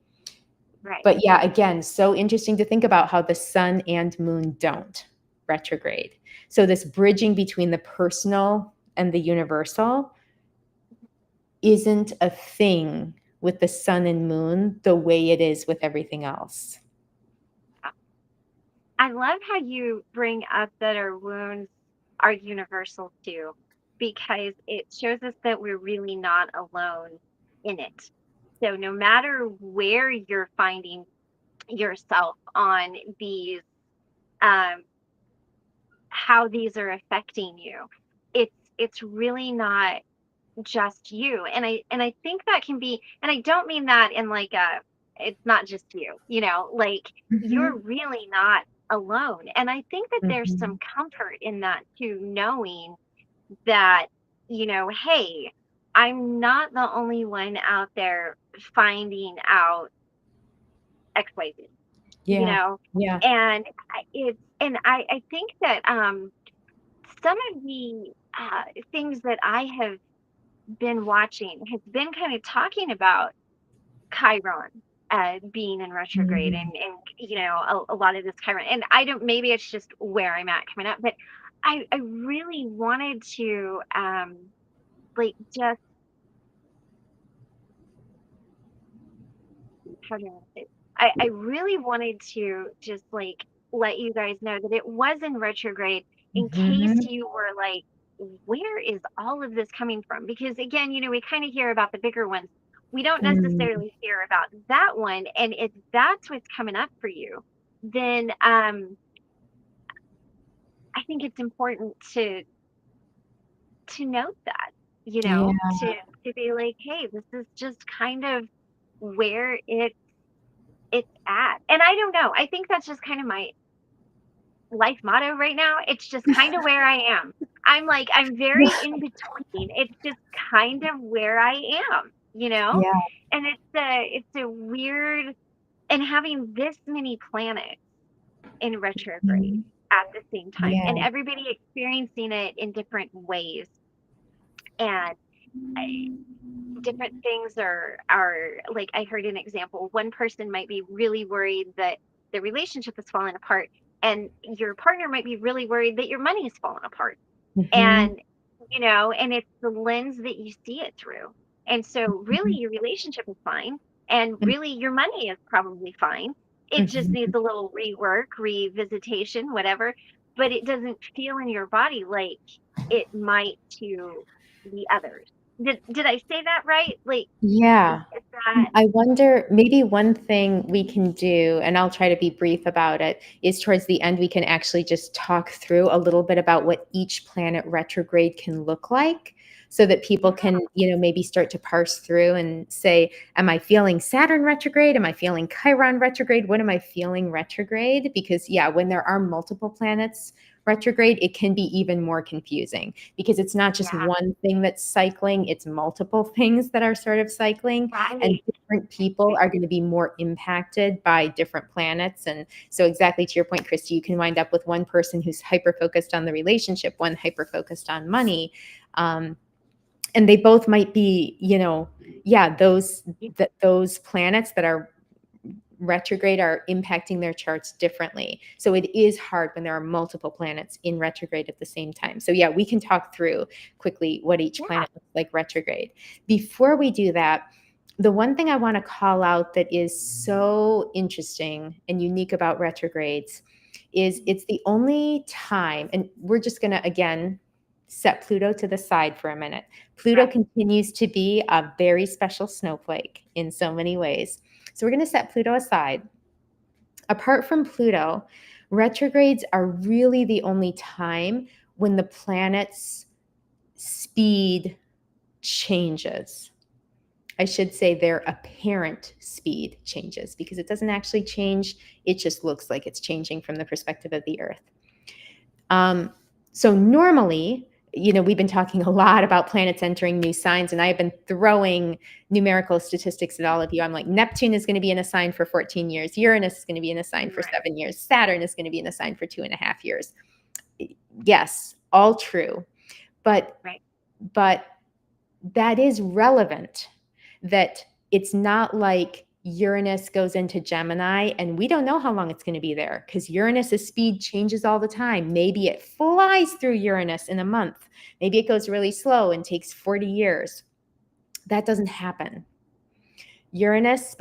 Right. But yeah, again, so interesting to think about how the sun and moon don't retrograde. So this bridging between the personal and the universal isn't a thing with the sun and moon the way it is with everything else. I love how you bring up that our wounds are universal too, because it shows us that we're really not alone in it. So no matter where you're finding yourself on these, um, how these are affecting you, it's really not just you. And I think that can be, and I don't mean that in like a, it's not just you, like you're Mhm. really not alone. And I think that there's some Mhm. comfort in that too, knowing that, hey, I'm not the only one out there finding out XYZ, you Yeah. know, Yeah. and I think that some of the things that I have been watching has been kind of talking about Chiron being in retrograde, Mhm. and a lot of this Chiron. And I don't, maybe it's just where I'm at coming up, but I really wanted to like just, how do I say it? I really wanted to just like let you guys know that it was in retrograde, in case Mhm. you were like, where is all of this coming from? Because again, we kind of hear about the bigger ones. We don't Mm. necessarily hear about that one. And if that's what's coming up for you, then I think it's important to note that, Yeah. to be like, hey, this is just kind of where it's at. And I don't know. I think that's just kind of my life motto right now. It's just kind of where I am. I'm like, I'm very in between. It's just kind of where I am, you know? Yeah. And it's a weird, and having this many planets in retrograde Mhm. at the same time, and Yeah. everybody experiencing it in different ways. And different things are like, I heard an example. One person might be really worried that the relationship is falling apart, and your partner might be really worried that your money is falling apart. Mhm. And and it's the lens that you see it through. And so really Mhm. your relationship is fine, and really your money is probably fine. It just Mhm. needs a little rework, revisitation, whatever, but it doesn't feel in your body like it might to the others. Did I say that right? Like, is, Yeah. is that I wonder, maybe one thing we can do, and I'll try to be brief about it, is towards the end, we can actually just talk through a little bit about what each planet retrograde can look like so that people yeah, can, maybe start to parse through and say, am I feeling Saturn retrograde? Am I feeling Chiron retrograde? What am I feeling retrograde? Because, yeah, when there are multiple planets retrograde, it can be even more confusing because it's not just yeah, one thing that's cycling, it's multiple things that are sort of cycling, and right, different people are going to be more impacted by different planets. And so, exactly to your point, Christy, you can wind up with one person who's hyper focused on the relationship, one hyper focused on money. And they both might be, yeah, those planets that are retrograde are impacting their charts differently. So it is hard when there are multiple planets in retrograde at the same time. So yeah, we can talk through quickly what each yeah, planet looks like retrograde. Before we do that, the one thing I want to call out that is so interesting and unique about retrogrades is it's the only time, and we're just going to again set Pluto to the side for a minute. Pluto right, continues to be a very special snowflake in so many ways. So we're going to set Pluto aside. Apart from Pluto, retrogrades are really the only time when the planet's speed changes. I should say their apparent speed changes because it doesn't actually change. It just looks like it's changing from the perspective of the Earth. Um, so normally, we've been talking a lot about planets entering new signs, and I've been throwing numerical statistics at all of you. I'm like, Neptune is going to be in a sign for 14 years. Uranus is going to be in a sign for right, 7 years. Saturn is going to be in a sign for 2.5 years. Yes, all true. But right, but that is relevant, that it's not like Uranus goes into Gemini, and we don't know how long it's going to be there because Uranus's speed changes all the time. Maybe it flies through Uranus in a month. Maybe it goes really slow and takes 40 years. That doesn't happen. Uranus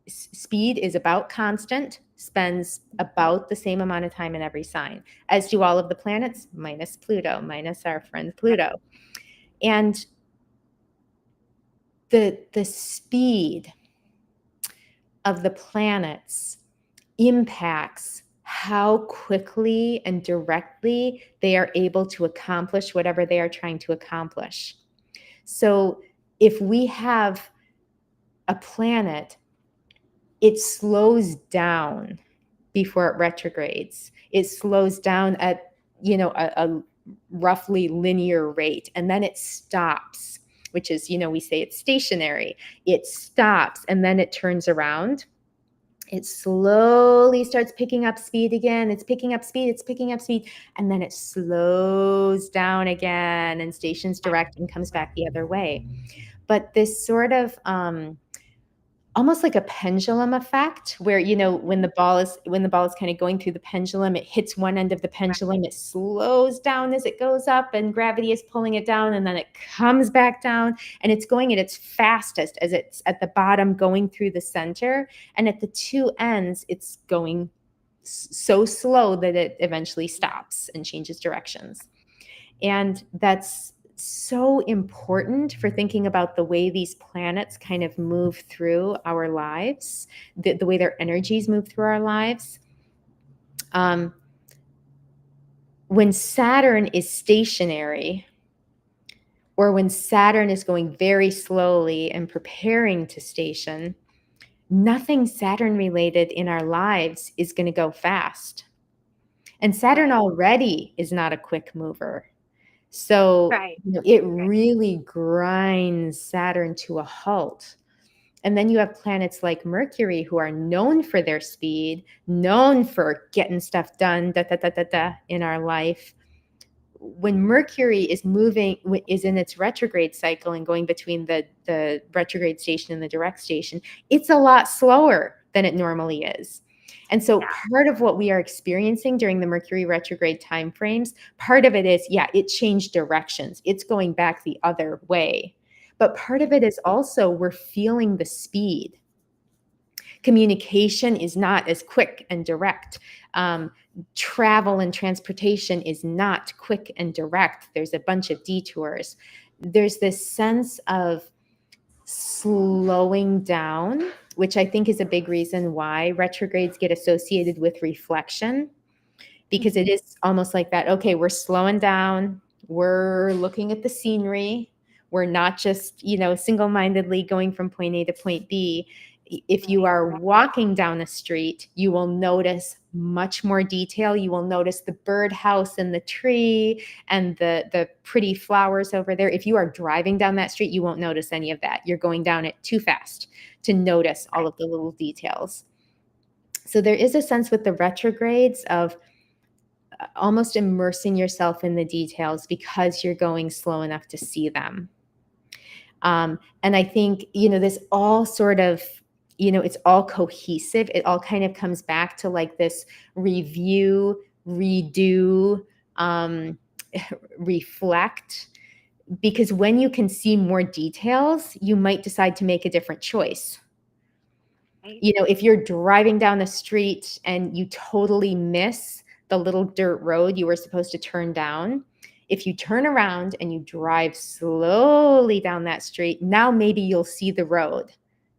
speed is about constant, spends about the same amount of time in every sign, as do all of the planets, minus Pluto, minus our friend Pluto. And the speed of the planets impacts how quickly and directly they are able to accomplish whatever they are trying to accomplish. So if we have a planet, it slows down before it retrogrades. It slows down at, a roughly linear rate, and then it stops, which is, we say it's stationary. It stops and then it turns around. It slowly starts picking up speed again. It's picking up speed, and then it slows down again and stations direct and comes back the other way. But this sort of almost like a pendulum effect where, when the ball is kind of going through the pendulum, it hits one end of the pendulum, it slows down as it goes up and gravity is pulling it down, and then it comes back down, and it's going at its fastest as it's at the bottom going through the center, and at the two ends it's going so slow that it eventually stops and changes directions. And that's so important for thinking about the way these planets kind of move through our lives, the way their energies move through our lives. When Saturn is stationary, or when Saturn is going very slowly and preparing to station, nothing Saturn related in our lives is going to go fast. And Saturn already is not a quick mover. So it really grinds Saturn to a halt. And then you have planets like Mercury, who are known for their speed, known for getting stuff done, in our life. When Mercury is in its retrograde cycle and going between the retrograde station and the direct station, it's a lot slower than it normally is. And so part of what we are experiencing during the Mercury retrograde timeframes, part of it is, it changed directions. It's going back the other way. But part of it is also we're feeling the speed. Communication is not as quick and direct. Travel and transportation is not quick and direct. There's a bunch of detours. There's this sense of slowing down, which I think is a big reason why retrogrades get associated with reflection, because it is almost like that. Okay, we're slowing down. We're looking at the scenery. We're not just, single-mindedly going from point A to point B. If you are walking down a street, you will notice much more detail. You will notice the birdhouse and the tree and the pretty flowers over there. If you are driving down that street, you won't notice any of that. You're going down it too fast to notice all of the little details. So there is a sense with the retrogrades of almost immersing yourself in the details because you're going slow enough to see them. And I think, this all sort of, it's all cohesive. It all kind of comes back to like this review, redo, reflect, because when you can see more details, you might decide to make a different choice. If you're driving down the street and you totally miss the little dirt road you were supposed to turn down, if you turn around and you drive slowly down that street, now maybe you'll see the road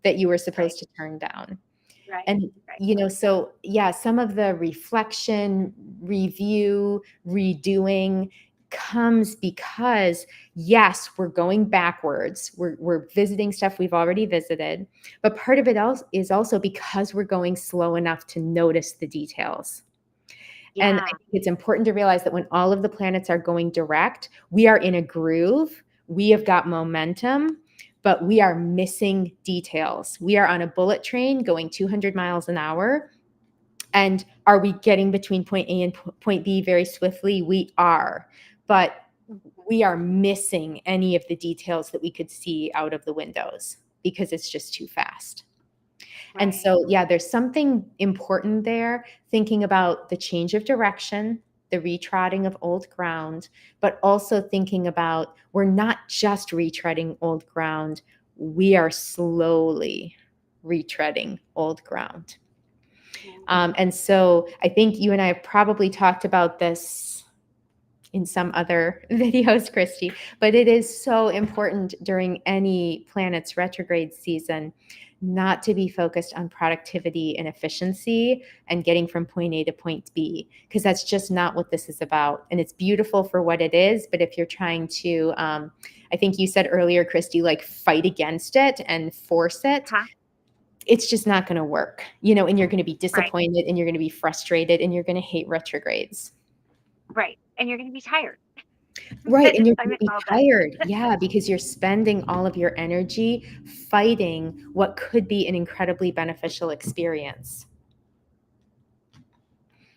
that you were supposed to turn down. And, so some of the reflection, review, redoing comes because, yes, we're going backwards. We're visiting stuff we've already visited. But part of it is also because we're going slow enough to notice the details. And I think it's important to realize that when all of the planets are going direct, we are in a groove. We have got momentum, but we are missing details. We are on a bullet train going 200 miles an hour. And are we getting between point A and point B very swiftly? We are. But we are missing any of the details that we could see out of the windows because it's just too fast. And Right. so, yeah, there's something important there, thinking about the change of direction, the retrotting of old ground, but also thinking about we're not just retreading old ground, we are slowly retreading old ground. And so I think you and I have probably talked about this in some other videos, Christy, but it is so important during any planet's retrograde season not to be focused on productivity and efficiency and getting from point A to point B, because that's just not what this is about. And it's beautiful for what it is, but if you're trying to, I think you said earlier, Christy, like fight against it and force it, Huh? it's just not going to work, and you're going to be Right. disappointed and you're going to be frustrated and you're going to hate retrogrades. Right. And you're going to be tired Right, by and the you're time gonna it's be all done. tired. Yeah, because you're spending all of your energy fighting what could be an incredibly beneficial experience.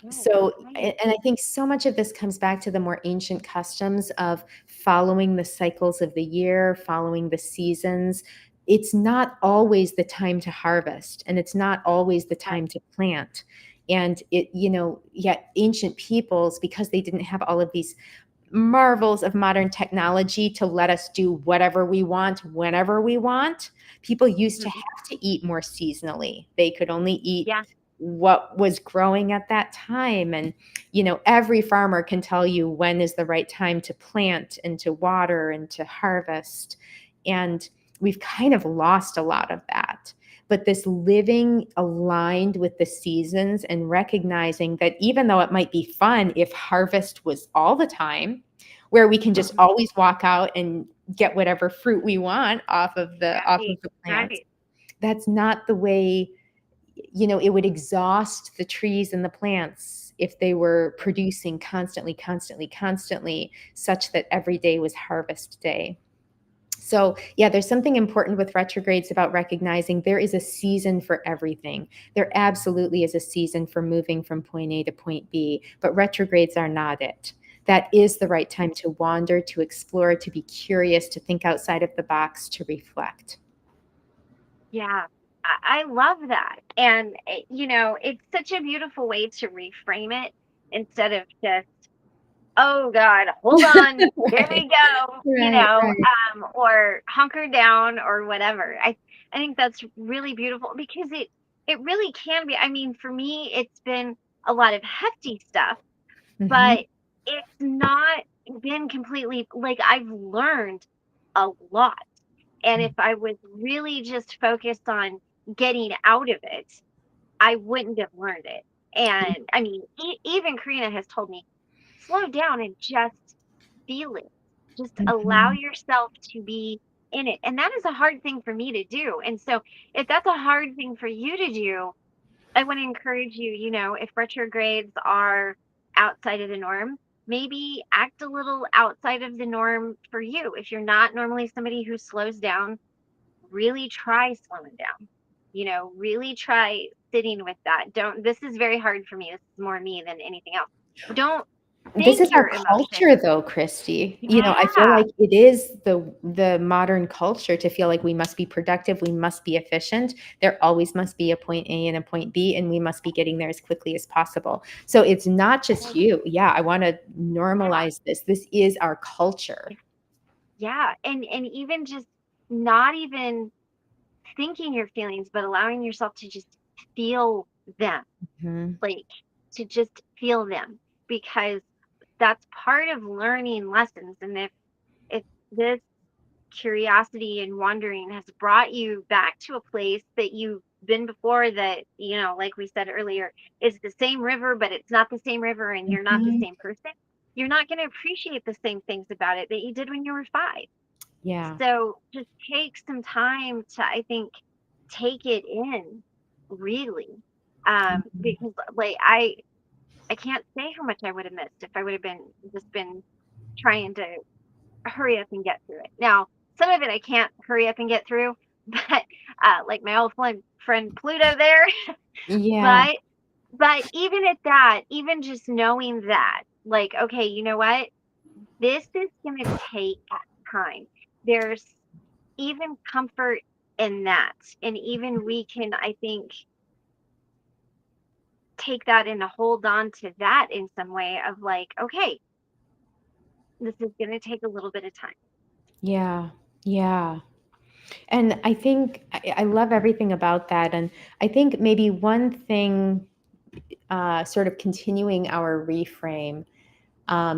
Right. So, Right. and I think so much of this comes back to the more ancient customs of following the cycles of the year, following the seasons. It's not always the time to harvest, and it's not always the Right. time to plant. And yet ancient peoples, because they didn't have all of these marvels of modern technology to let us do whatever we want whenever we want. People used to Mhm. have to eat more seasonally. They could only eat Yeah. what was growing at that time. And, every farmer can tell you when is the right time to plant and to water and to harvest. And we've kind of lost a lot of that. But this living aligned with the seasons and recognizing that even though it might be fun if harvest was all the time, where we can just Mhm. always walk out and get whatever fruit we want off of Right. the plants, Right. that's not the way. It would exhaust the trees and the plants if they were producing constantly, constantly, constantly, such that every day was harvest day. So, yeah, there's something important with retrogrades about recognizing there is a season for everything. There absolutely is a season for moving from point A to point B, but retrogrades are not it. That is the right time to wander, to explore, to be curious, to think outside of the box, to reflect. Yeah. I love that. And, it's such a beautiful way to reframe it instead of just, oh God, hold on, here Right, we go, right. or hunker down or whatever. I think that's really beautiful because it really can be. I mean, for me, it's been a lot of hefty stuff, Mhm, but it's not been completely like I've learned a lot. And if I was really just focused on getting out of it, I wouldn't have learned it. And I mean, even Karina has told me, slow down and just feel it. Just allow mhm. yourself to be in it. And that is a hard thing for me to do. And so, if that's a hard thing for you to do, I want to encourage you, if retrogrades are outside of the norm, maybe act a little outside of the norm for you. If you're not normally somebody who slows down, really try slowing down. Really try sitting with that. Don't, this is very hard for me. This is more me than anything else. Don't This think is our your emotion. culture though, Christy. I feel Yeah. like it is the modern culture to feel like we must be productive, we must be efficient. There always must be a point A and a point B, and we must be getting there as quickly as possible. So it's not just you. Yeah, I want to Yeah. normalize this. This is our culture. Yeah. And even just not even thinking your feelings, but allowing yourself to just feel them, Mhm. like to just feel them, because that's part of learning lessons. And if this curiosity and wandering has brought you back to a place that you've been before, that, like we said earlier, is the same river, but it's not the same river and you're not the Mhm. same person, you're not going to appreciate the same things about it that you did when you were 5. Yeah. So just take some time to, I think, take it in, really. Mhm. Because like I can't say how much I would have missed if I would have been trying to hurry up and get through it. Now, some of it I can't hurry up and get through, but like my old friend Pluto there, Yeah. but even at that, even just knowing that, like, okay, you know what? This is going to take time. There's even comfort in that. And even we can, I think, take that and hold on to that in some way of like, okay, this is going to take a little bit of time. Yeah. Yeah. And I think I love everything about that. And I think maybe one thing, sort of continuing our reframe,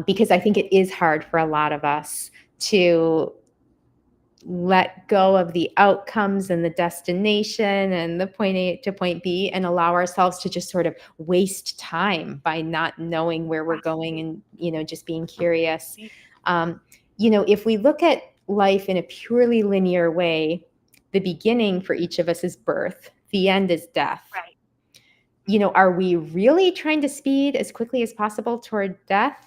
because I think it is hard for a lot of us to let go of the outcomes and the destination and the point A to point B and allow ourselves to just sort of waste time by not knowing where we're going and, just being curious. If we look at life in a purely linear way, the beginning for each of us is birth, the end is death. Right. Are we really trying to speed as quickly as possible toward death?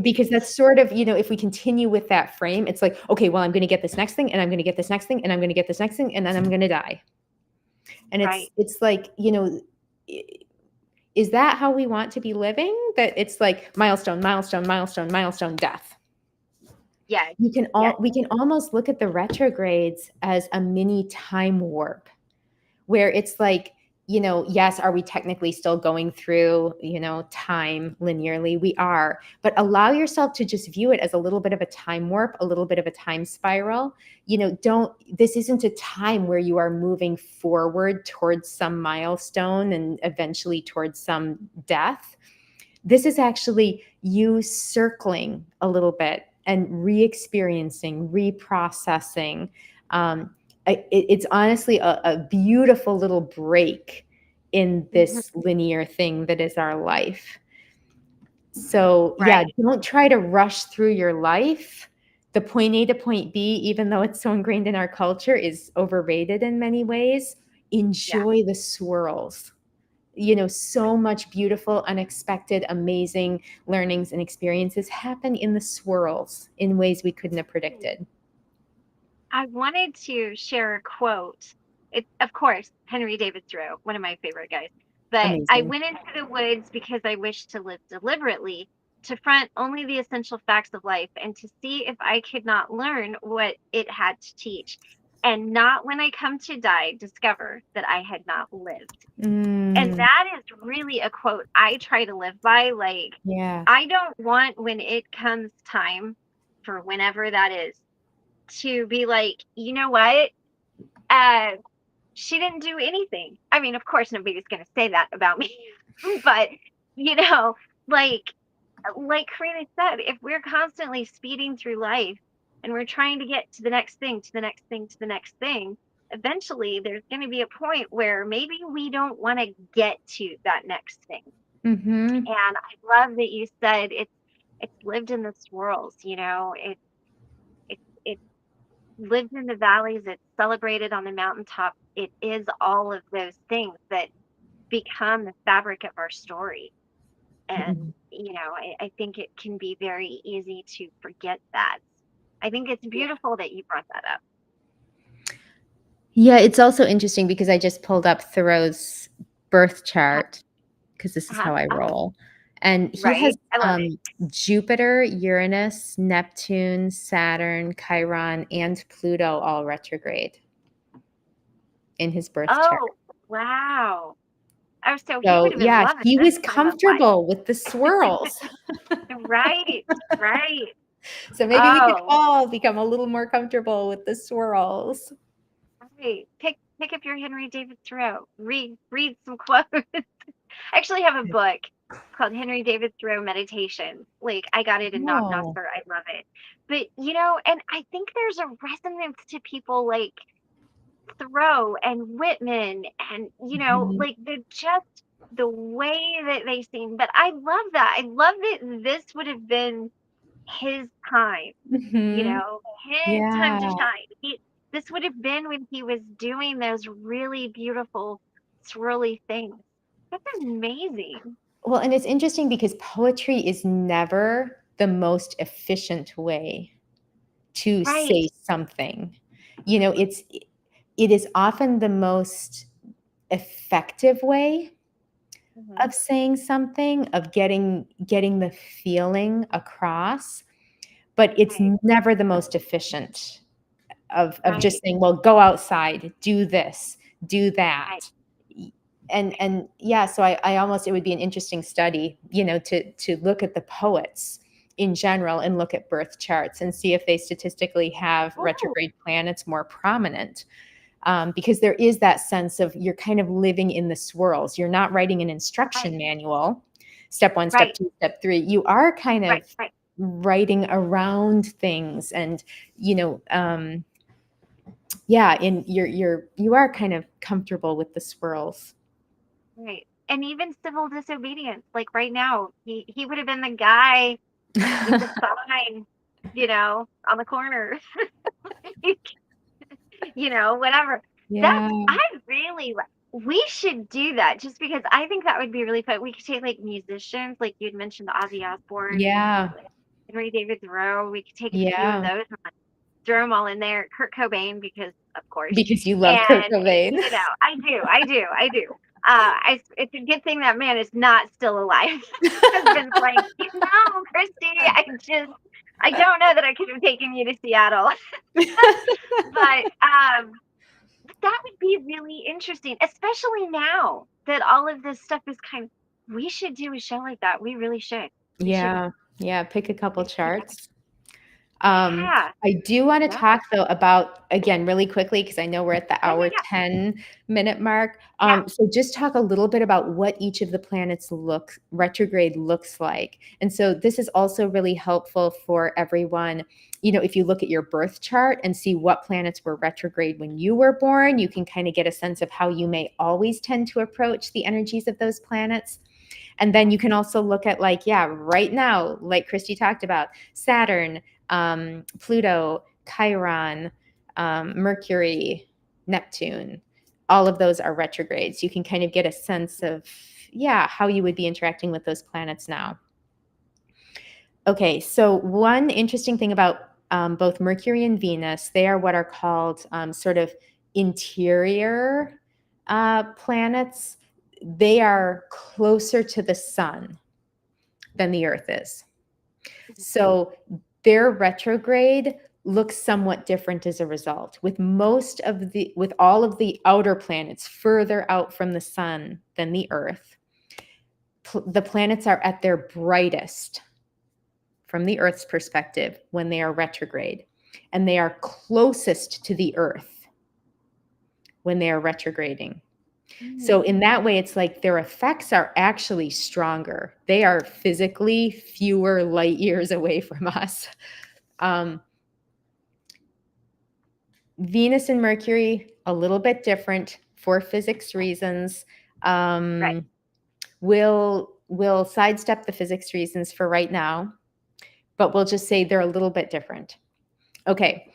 Because that's sort of, if we continue with that frame, it's like, okay, well, I'm going to get this next thing, and I'm going to get this next thing, and I'm going to get this next thing, and then I'm going to die. And Right. it's like, is that how we want to be living? That it's like milestone, milestone, milestone, milestone, death. Yeah. We can almost look at the retrogrades as a mini time warp, where it's like, yes, are we technically still going through, time linearly? We are, but allow yourself to just view it as a little bit of a time warp, a little bit of a time spiral. This isn't a time where you are moving forward towards some milestone and eventually towards some death. This is actually you circling a little bit and re-experiencing, reprocessing. It's honestly a beautiful little break in this linear thing that is our life. So yeah, Right. don't try to rush through your life. The point A to point B, even though it's so ingrained in our culture, is overrated in many ways. Enjoy the swirls. So much beautiful, unexpected, amazing learnings and experiences happen in the swirls in ways we couldn't have predicted. I wanted to share a quote. It's, of course, Henry David Thoreau, one of my favorite guys. But I Amazing. went into the woods because I wished to live deliberately, to front only the essential facts of life, and to see if I could not learn what it had to teach, and not when I come to die discover that I had not lived. And that is really a quote I try to live by. Like, Yeah. I don't want when it comes time for whenever that is to be like, you know what? Uh, she didn't do anything. I mean, of course, nobody's going to say that about me, but you know, like Karina said, if we're constantly speeding through life and we're trying to get to the next thing, to the next thing, to the next thing, eventually there's going to be a point where maybe we don't want to get to that next thing. Mm-hmm. And I love that you said it's lived in the swirls. It's lived in the valleys, it's celebrated on the mountaintop. It is all of those things that become the fabric of our story. And, I think it can be very easy to forget that. I think it's beautiful that you brought that up. Yeah, it's also interesting because I just pulled up Thoreau's birth chart because this is how I roll. And he has Right? I love it. Jupiter, Uranus, Neptune, Saturn, Chiron, and Pluto all retrograde in his birth chart. Oh, wow. Oh, so he So would have been yeah, loving he this was time of life. comfortable with the swirls. Right, right. So maybe we could Oh, all become a little more comfortable with the swirls. right. Pick up your Henry David Thoreau. Read some quotes. I actually have a book called Henry David Thoreau Meditations. Like, I got it in Knock Oh. Knocker. I love it. But, and I think there's a resonance to people like Thoreau and Whitman and, Mhm. like just the way that they sing. But I love that. I love that this would have been his time, Mhm. his time to Yeah. shine. This would have been when he was doing those really beautiful, swirly things. That's amazing. Well, and it's interesting because poetry is never the most efficient way to Right. say something. It is often the most effective way Mhm. of saying something, of getting the feeling across, but it's Right. never the most efficient of just Right. saying, well, go outside, do this, do Right. that. And yeah, so I almost, it would be an interesting study, to look at the poets in general and look at birth charts and see if they statistically have Oh, retrograde planets more prominent. Because there is that sense of you're kind of living in the swirls. You're not writing an right. instruction manual, step one, step Right. two, step three. You are kind of Right. Right. writing around things, and yeah, and you are kind of comfortable with the swirls. Right. And even civil disobedience, like right now, he would have been the guy with the sign, on the corner, whatever. Yeah. I really, we should do that just because I think that would be really fun. We could take like musicians, like you'd mentioned the Ozzy Osbourne, Yeah. Henry David Thoreau. We could take a few of Yeah. those and like, throw them all in there. Kurt Cobain, because of course. Because you love Kurt And, Cobain. I do. It's a good thing that man is not still alive. Husband's like, Christy, I don't know that I could have taken you to Seattle. But that would be really interesting, especially now that all of this stuff is we should do a show like that. We really should. We should. Yeah. Yeah. Pick a couple We should. charts. Yeah. I do want to Yeah. talk though about, again, really quickly, because I know we're at the Yeah. hour Yeah. 10-minute mark. Yeah. So just talk a little bit about what each of the planets retrograde looks like. And so this is also really helpful for everyone. If you look at your birth chart and see what planets were retrograde when you were born, you can kind of get a sense of how you may always tend to approach the energies of those planets. And then you can also look at right now, like Christy talked about, Saturn, Pluto, Chiron, Mercury, Neptune, all of those are retrogrades. You can kind of get a sense of, how you would be interacting with those planets now. Okay, so one interesting thing about both Mercury and Venus, they are what are called sort of interior planets. They are closer to the sun than the Earth is. So their retrograde looks somewhat different as a result, with all of the outer planets further out from the sun than the Earth. The planets are at their brightest from the Earth's perspective when they are retrograde, and they are closest to the Earth when they are retrograding. So in that way, it's like their effects are actually stronger. They are physically fewer light years away from us. Venus and Mercury, a little bit different for physics reasons. Right. We'll sidestep the physics reasons for right now, but we'll just say they're a little bit different. Okay,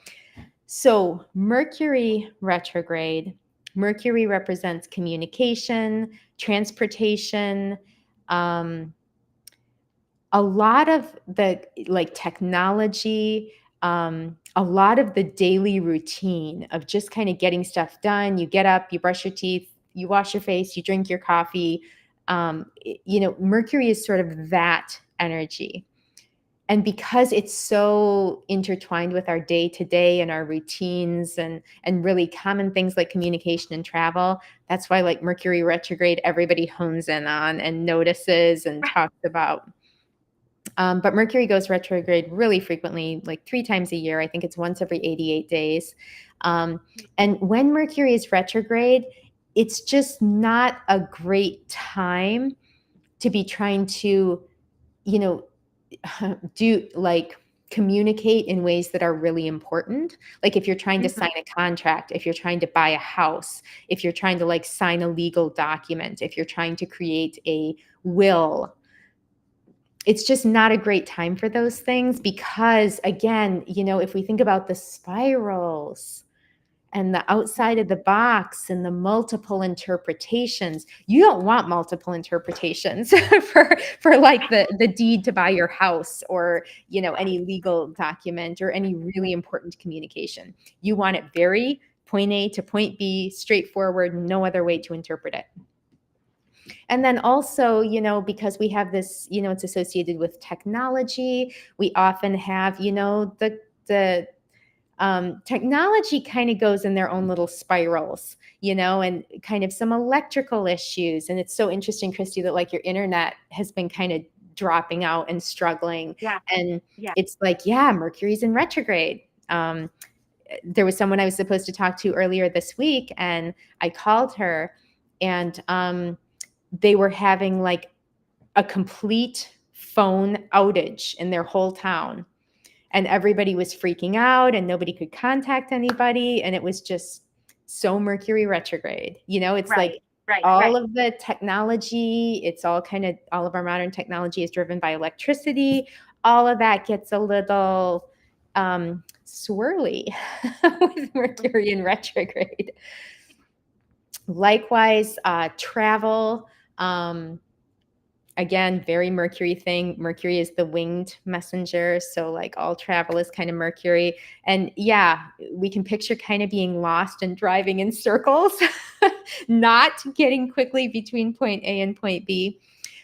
so Mercury retrograde. Mercury represents communication, transportation, a lot of the technology, a lot of the daily routine of just kind of getting stuff done. You get up, you brush your teeth, you wash your face, you drink your coffee. Mercury is sort of that energy. And because it's so intertwined with our day-to-day and our routines and really common things like communication and travel, that's why Mercury retrograde, everybody hones in on and notices and talks about. But Mercury goes retrograde really frequently, like 3 times a year. I think it's once every 88 days. And when Mercury is retrograde, it's just not a great time to be trying to, do communicate in ways that are really important. Like if you're trying to sign a contract, if you're trying to buy a house, if you're trying to sign a legal document, if you're trying to create a will, it's just not a great time for those things because, again, if we think about the spirals and the outside of the box and the multiple interpretations, you don't want multiple interpretations for the deed to buy your house or, any legal document or any really important communication. You want it very point A to point B, straightforward, no other way to interpret it. And then also, because we have this, it's associated with technology, we often have, the Technology kind of goes in their own little spirals, and kind of some electrical issues. And it's so interesting, Christy, that like your internet has been kind of dropping out and struggling. Yeah. And Yeah. it's like, yeah, Mercury's in retrograde. There was someone I was supposed to talk to earlier this week, and I called her, and they were having like a complete phone outage in their whole town, and everybody was freaking out and nobody could contact anybody, and it was just so Mercury retrograde. It's like Right. Right. all Right. of the technology, it's all of our modern technology is driven by electricity. All of that gets a little swirly with Mercury in retrograde. Likewise, travel. Again, very Mercury thing. Mercury is the winged messenger. So like all travel is kind of Mercury. And yeah, we can picture kind of being lost and driving in circles, not getting quickly between point A and point B.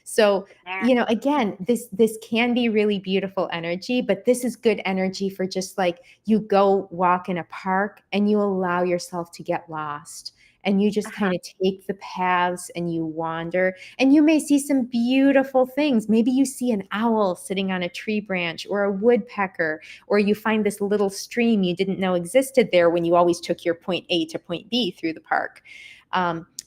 So, There. again, this can be really beautiful energy, but this is good energy for just like you go walk in a park and you allow yourself to get lost. And you just Uh-huh. kind of take the paths and you wander, and you may see some beautiful things. Maybe you see an owl sitting on a tree branch, or a woodpecker, or you find this little stream you didn't know existed there when you always took your point A to point B through the park.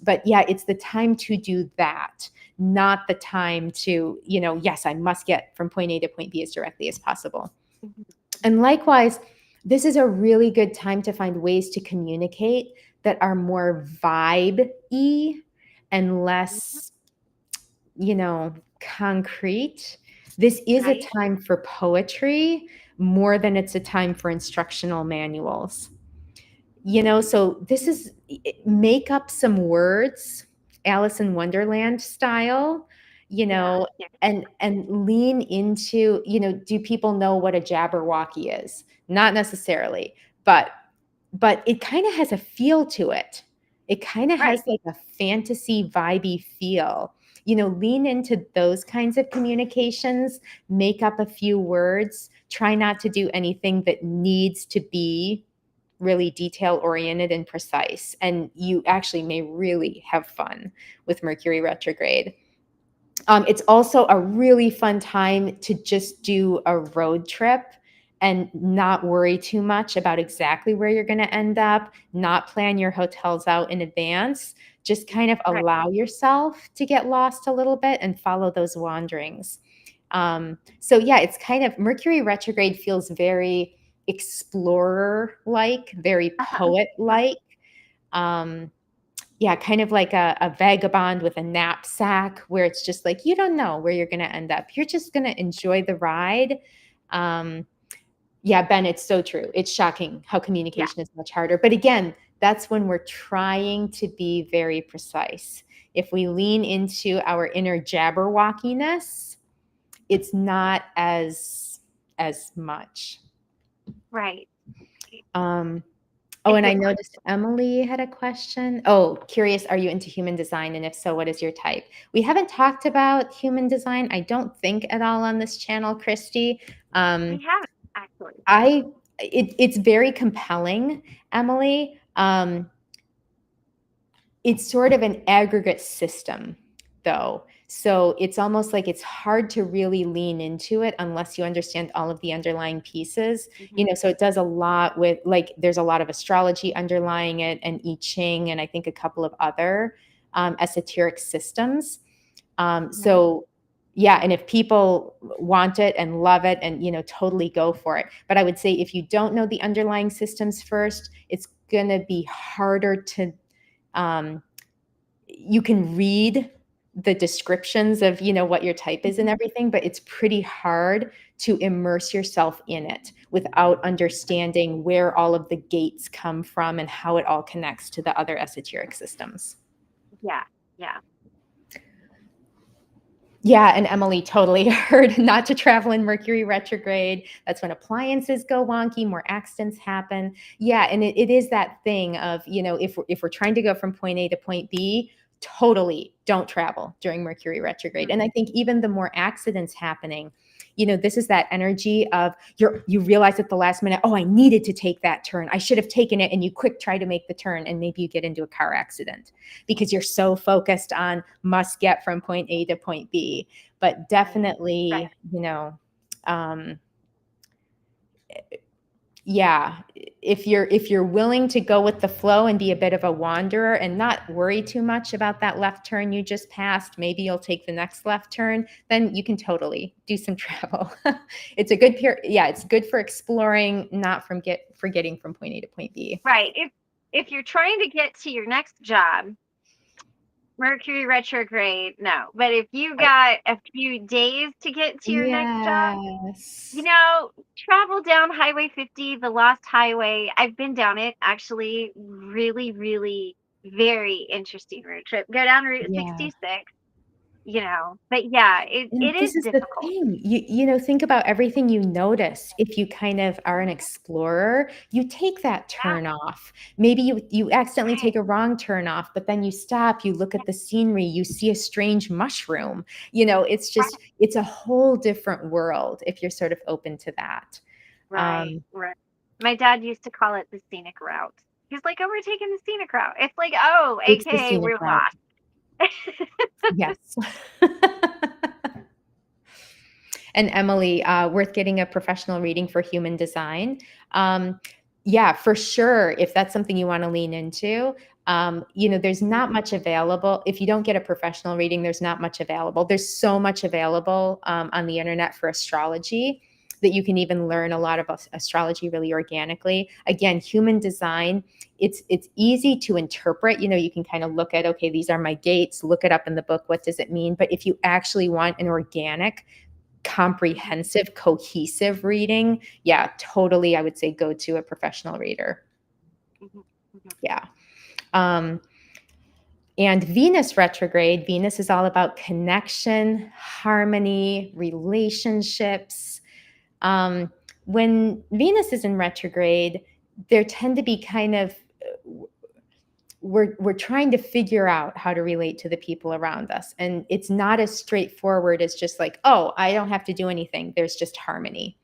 But yeah, it's the time to do that, not the time to, yes, I must get from point A to point B as directly as possible. Mhm. And likewise, this is a really good time to find ways to communicate that are more vibe-y and less, concrete. This is a Right. time for poetry more than it's a time for instructional manuals. So this is make up some words, Alice in Wonderland style, Yeah. Yeah. and lean into, do people know what a Jabberwocky is? Not necessarily, but it kind of has a feel to it. It kind of Right. has like a fantasy vibey feel. Lean into those kinds of communications, make up a few words, try not to do anything that needs to be really detail oriented and precise. And you actually may really have fun with Mercury retrograde. It's also a really fun time to just do a road trip and not worry too much about exactly where you're going to end up, not plan your hotels out in advance. Just kind of Right. allow yourself to get lost a little bit and follow those wanderings. So, yeah, it's kind of Mercury retrograde feels very explorer like, very Uh-huh. poet like. Um, yeah, kind of like a vagabond with a knapsack where it's just like you don't know where you're going to end up. You're just going to enjoy the ride. Um, yeah, Ben, it's so true. It's shocking how Yeah. communication is much harder. But again, that's when we're trying to be very precise. If we lean into our inner jabberwockiness, it's not as much. Right. Um, Oh, It's and I just noticed Emily had a question. Oh, curious, are you into human design? And if so, what is your type? We haven't talked about human design, I don't think, at all on this channel, Christy. we have actually. It's very compelling, Emily. It's sort of an aggregate system, though. So it's almost like it's hard to really lean into it unless you understand all of the underlying pieces. Mhm. So it does a lot with, like, there's a lot of astrology underlying it, and I Ching, and I think a couple of other esoteric systems. Yeah. So yeah, and if people want it and love it, and totally go for it. But I would say if you don't know the underlying systems first, it's gonna be harder to um, you can read the descriptions of what your type is and Mhm. everything, but it's pretty hard to immerse yourself in it without understanding where all of the gates come from and how it all connects to the other esoteric systems. Yeah. Yeah. Yeah, and Emily totally heard not to travel in Mercury retrograde. That's when appliances go wonky, more accidents happen. Yeah, and it is that thing of, if we're trying to go from point A to point B, totally don't travel during Mercury retrograde. And I think even the more accidents happening, this is that energy of you realize at the last minute, oh, I needed to take that turn. I should have taken it. And you quick try to make the turn, and maybe you get into a car accident because you're so focused on must get from point A to point B. But definitely, yeah, if you're willing to go with the flow and be a bit of a wanderer and not worry too much about that left turn you just passed, maybe you'll take the next left turn, then you can totally do some travel. It's a good period. Yeah, it's good for exploring, not from getting from point A to point B. Right. If you're trying to get to your next job, Mercury retrograde, no. But if you got a few days to get to your next job, travel down Highway 50, the Lost Highway. I've been down it, actually. Really, really very interesting road trip. Go down Route 66, but yeah, it is This is the difficult. thing. Think about everything you notice. If you kind of are an explorer, you take that turn off. Maybe you accidentally take a wrong turn off, but then you stop, you look at the scenery, you see a strange mushroom. It's a whole different world if you're sort of open to that. Right. My dad used to call it the scenic route. He's like, oh, we're taking the scenic route. It's like, oh, It's the AKA scenic we're route. lost. Yes. And Emily, worth getting a professional reading for human design. Yeah, for sure. If that's something you want to lean into, there's not much available. If you don't get a professional reading, there's not much available. There's so much available on the internet for astrology that you can even learn a lot of astrology really organically. Again, human design, it's easy to interpret. You can kind of look at, okay, these are my gates, look it up in the book. What does it mean? But if you actually want an organic, comprehensive, cohesive reading, yeah, totally, I would say go to a professional reader. Yeah. And Venus retrograde, Venus is all about connection, harmony, relationships. When Venus is in retrograde, there tend to be kind of, we're trying to figure out how to relate to the people around us. And it's not as straightforward as just like, oh, I don't have to do anything. There's just harmony.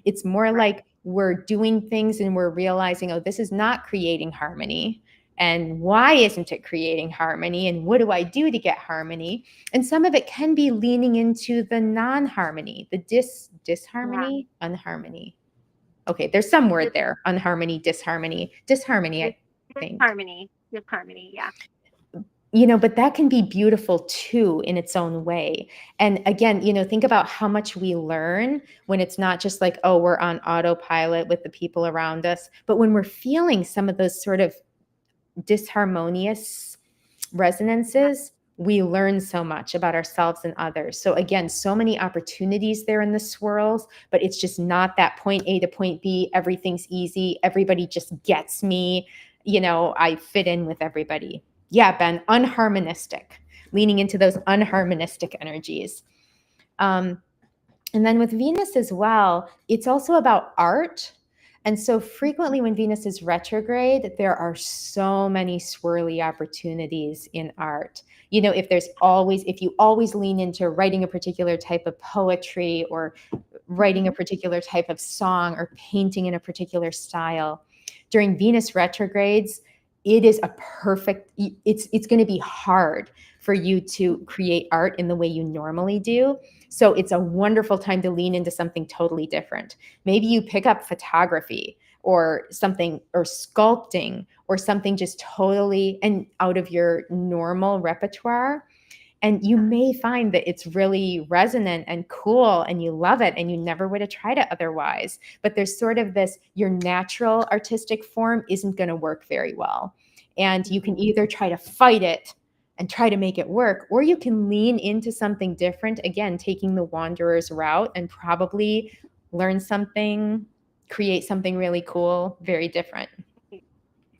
It's more like we're doing things and we're realizing, oh, this is not creating harmony. And why isn't it creating harmony? And what do I do to get harmony? And some of it can be leaning into the non-harmony, the disharmony, unharmony. Okay, there's some word there. Unharmony, disharmony, I think. Disharmony, yeah. But that can be beautiful too in its own way. And again, think about how much we learn when it's not just like, oh, we're on autopilot with the people around us, but when we're feeling some of those sort of disharmonious resonances, we learn so much about ourselves and others. So again, so many opportunities there in the swirls, but it's just not that point A to point B. Everything's easy. Everybody just gets me. I fit in with everybody. Yeah, Ben, unharmonistic, leaning into those unharmonistic energies. And then with Venus as well, it's also about art. And so frequently when Venus is retrograde, there are so many swirly opportunities in art. If you always lean into writing a particular type of poetry or writing a particular type of song or painting in a particular style, during Venus retrogrades, it is it's going to be hard for you to create art in the way you normally do. So it's a wonderful time to lean into something totally different. Maybe you pick up photography or something, or sculpting, or something just totally and out of your normal repertoire. And you may find that it's really resonant and cool and you love it and you never would have tried it otherwise. But there's sort of this, your natural artistic form isn't going to work very well. And you can either try to fight it and try to make it work, or you can lean into something different, again, taking the wanderer's route and probably learn something, create something really cool, very different.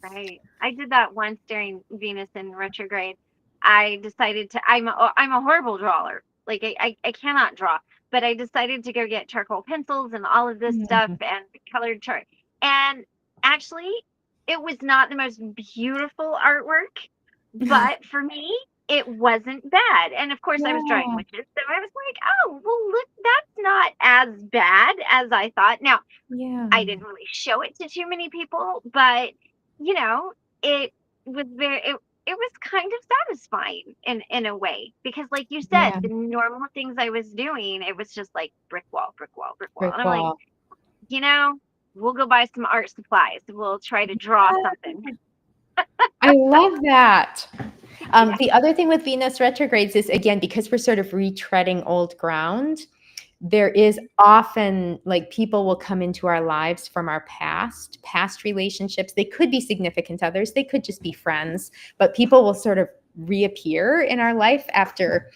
Right. I did that once during Venus in retrograde. I decided I'm a horrible drawer. Like I cannot draw, but I decided to go get charcoal pencils and all of this stuff and colored chart. And actually, it was not the most beautiful artwork, but for me, it wasn't bad. And of course, I was drawing Yeah. witches, so I was like, oh, well, look, that's not as bad as I thought. Now, Yeah. I didn't really show it to too many people, but you know, it was it was kind of satisfying in a way because like you said, Yeah. the normal things I was doing, it was just like brick wall, brick wall, brick wall. Brick And I'm like, wall. you know, we'll go buy some art supplies. We'll try to draw something. I love that. Yeah. The other thing with Venus retrogrades is, again, because we're sort of retreading old ground, there is often like people will come into our lives from our past relationships. They could be significant others, they could just be friends, but people will sort of reappear in our life after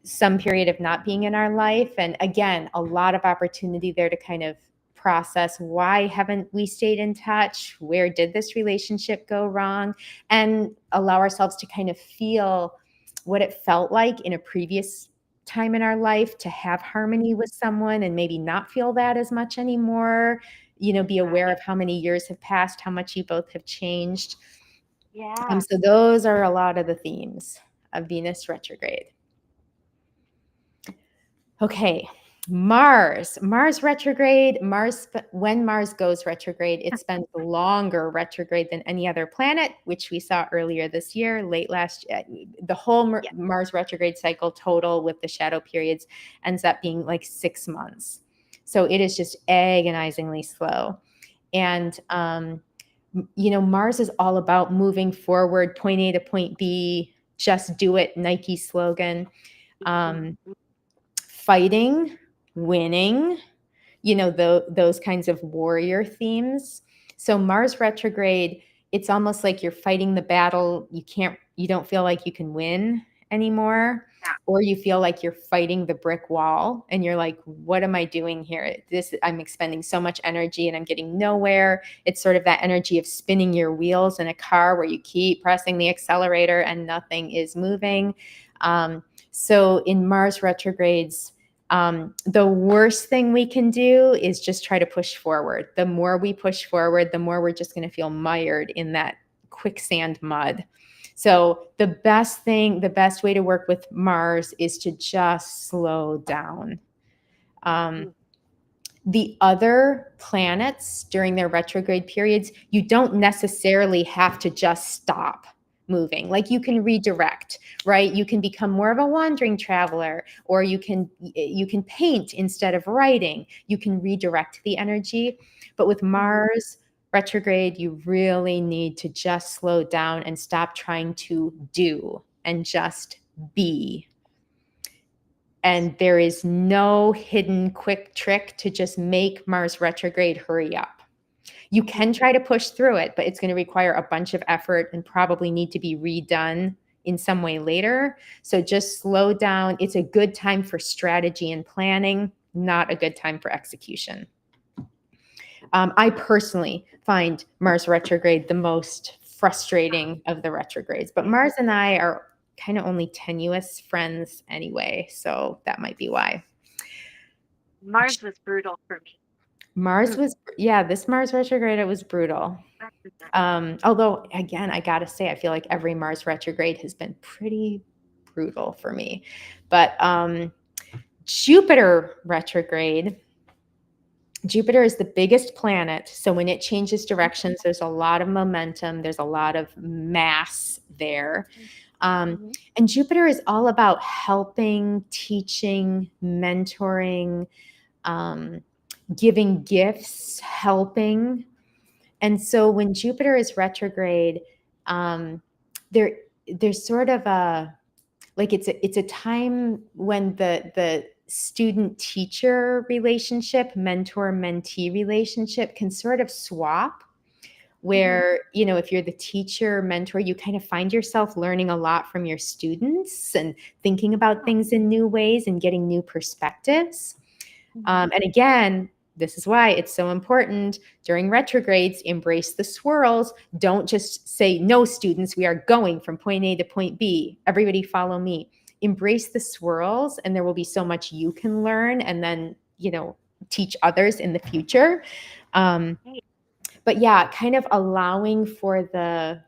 some period of not being in our life. And again, a lot of opportunity there to kind of process, why haven't we stayed in touch? Where did this relationship go wrong? And allow ourselves to kind of feel what it felt like in a previous time in our life to have harmony with someone and maybe not feel that as much anymore. Be aware of how many years have passed, how much you both have changed. Yeah. So those are a lot of the themes of Venus retrograde. Okay, Mars retrograde. When Mars goes retrograde, it spends longer retrograde than any other planet, which we saw earlier this year, late last year. The whole Yeah. Mars retrograde cycle total with the shadow periods ends up being like 6 months. So it is just agonizingly slow. And, Mars is all about moving forward, point A to point B, just do it, Nike slogan. Fighting, winning, those kinds of warrior themes. So Mars retrograde, it's almost like you're fighting the battle. You don't feel like you can win anymore, Yeah. or you feel like you're fighting the brick wall and you're like, what am I doing here? I'm expending so much energy and I'm getting nowhere. It's sort of that energy of spinning your wheels in a car where you keep pressing the accelerator and nothing is moving. So in Mars retrogrades, the worst thing we can do is just try to push forward. The more we push forward, the more we're just going to feel mired in that quicksand mud. So the best way to work with Mars is to just slow down. The other planets during their retrograde periods, you don't necessarily have to just stop moving. Like you can redirect, right? You can become more of a wandering traveler, or you can paint instead of writing. You can redirect the energy. But with Mars retrograde, you really need to just slow down and stop trying to do and just be. And there is no hidden quick trick to just make Mars retrograde hurry up. You can try to push through it, but it's going to require a bunch of effort and probably need to be redone in some way later. So just slow down. It's a good time for strategy and planning, not a good time for execution. I personally find Mars retrograde the most frustrating of the retrogrades, but Mars and I are kind of only tenuous friends anyway, so that might be why. Mars was brutal for me. This Mars retrograde, it was brutal. Although, again, I gotta say, I feel like every Mars retrograde has been pretty brutal for me. But Jupiter retrograde, Jupiter is the biggest planet. So when it changes directions, there's a lot of momentum. There's a lot of mass there. And Jupiter is all about helping, teaching, mentoring, giving gifts, helping. And so when Jupiter is retrograde, there's sort of it's a time when the student teacher relationship, mentor mentee relationship can sort of swap, where if you're the teacher mentor, you kind of find yourself learning a lot from your students and thinking about things in new ways and getting new perspectives. And again, this is why it's so important during retrogrades, embrace the swirls. Don't just say, no, students, we are going from point A to point B. Everybody follow me. Embrace the swirls, and there will be so much you can learn and then, teach others in the future. But yeah, kind of allowing for the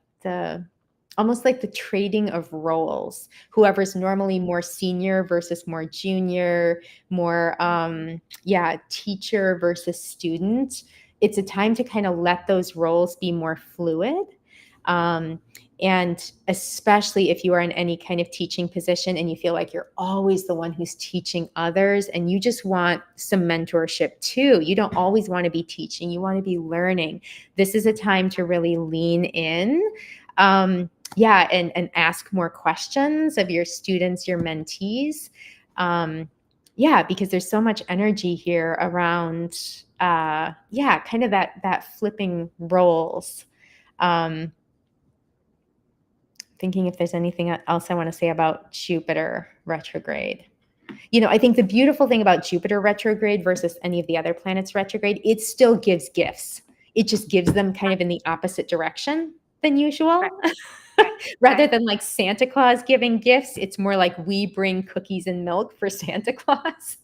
almost like the trading of roles. Whoever's normally more senior versus more junior, more teacher versus student. It's a time to kind of let those roles be more fluid. Um, and especially if you are in any kind of teaching position and you feel like you're always the one who's teaching others and you just want some mentorship too. You don't always want to be teaching, you want to be learning. This is a time to really lean in. And ask more questions of your students, your mentees. Because there's so much energy here around, kind of that flipping roles. Thinking if there's anything else I want to say about Jupiter retrograde. I think the beautiful thing about Jupiter retrograde versus any of the other planets retrograde, it still gives gifts. It just gives them kind of in the opposite direction than usual. Rather than like Santa Claus giving gifts, it's more like we bring cookies and milk for Santa Claus.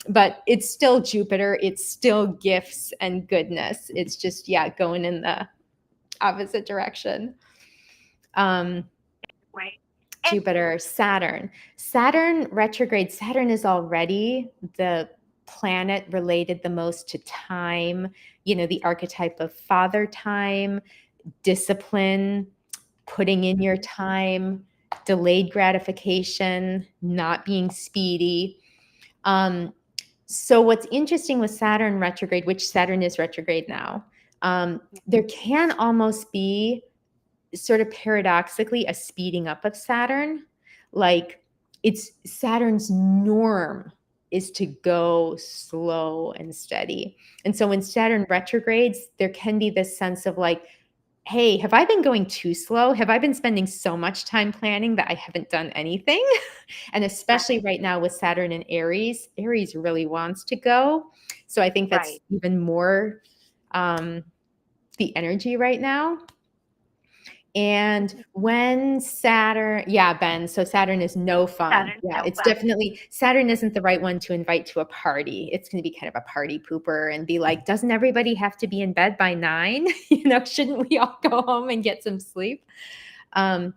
But it's still Jupiter. It's still gifts and goodness. It's just, going in the opposite direction. Jupiter, Saturn retrograde. Saturn is already the planet related the most to time, the archetype of father time, discipline, putting in your time, delayed gratification, not being speedy. So what's interesting with Saturn retrograde, which Saturn is retrograde now, there can almost be sort of paradoxically a speeding up of Saturn. Like it's Saturn's norm is to go slow and steady. And so when Saturn retrogrades, there can be this sense of like, hey, have I been going too slow? Have I been spending so much time planning that I haven't done anything? And especially right now with Saturn in Aries, Aries really wants to go. So I think that's even more the energy right now. And when Saturn, Ben, so Saturn is no fun. Definitely, Saturn isn't the right one to invite to a party. It's going to be kind of a party pooper and be like, doesn't everybody have to be in bed by 9? Shouldn't we all go home and get some sleep? And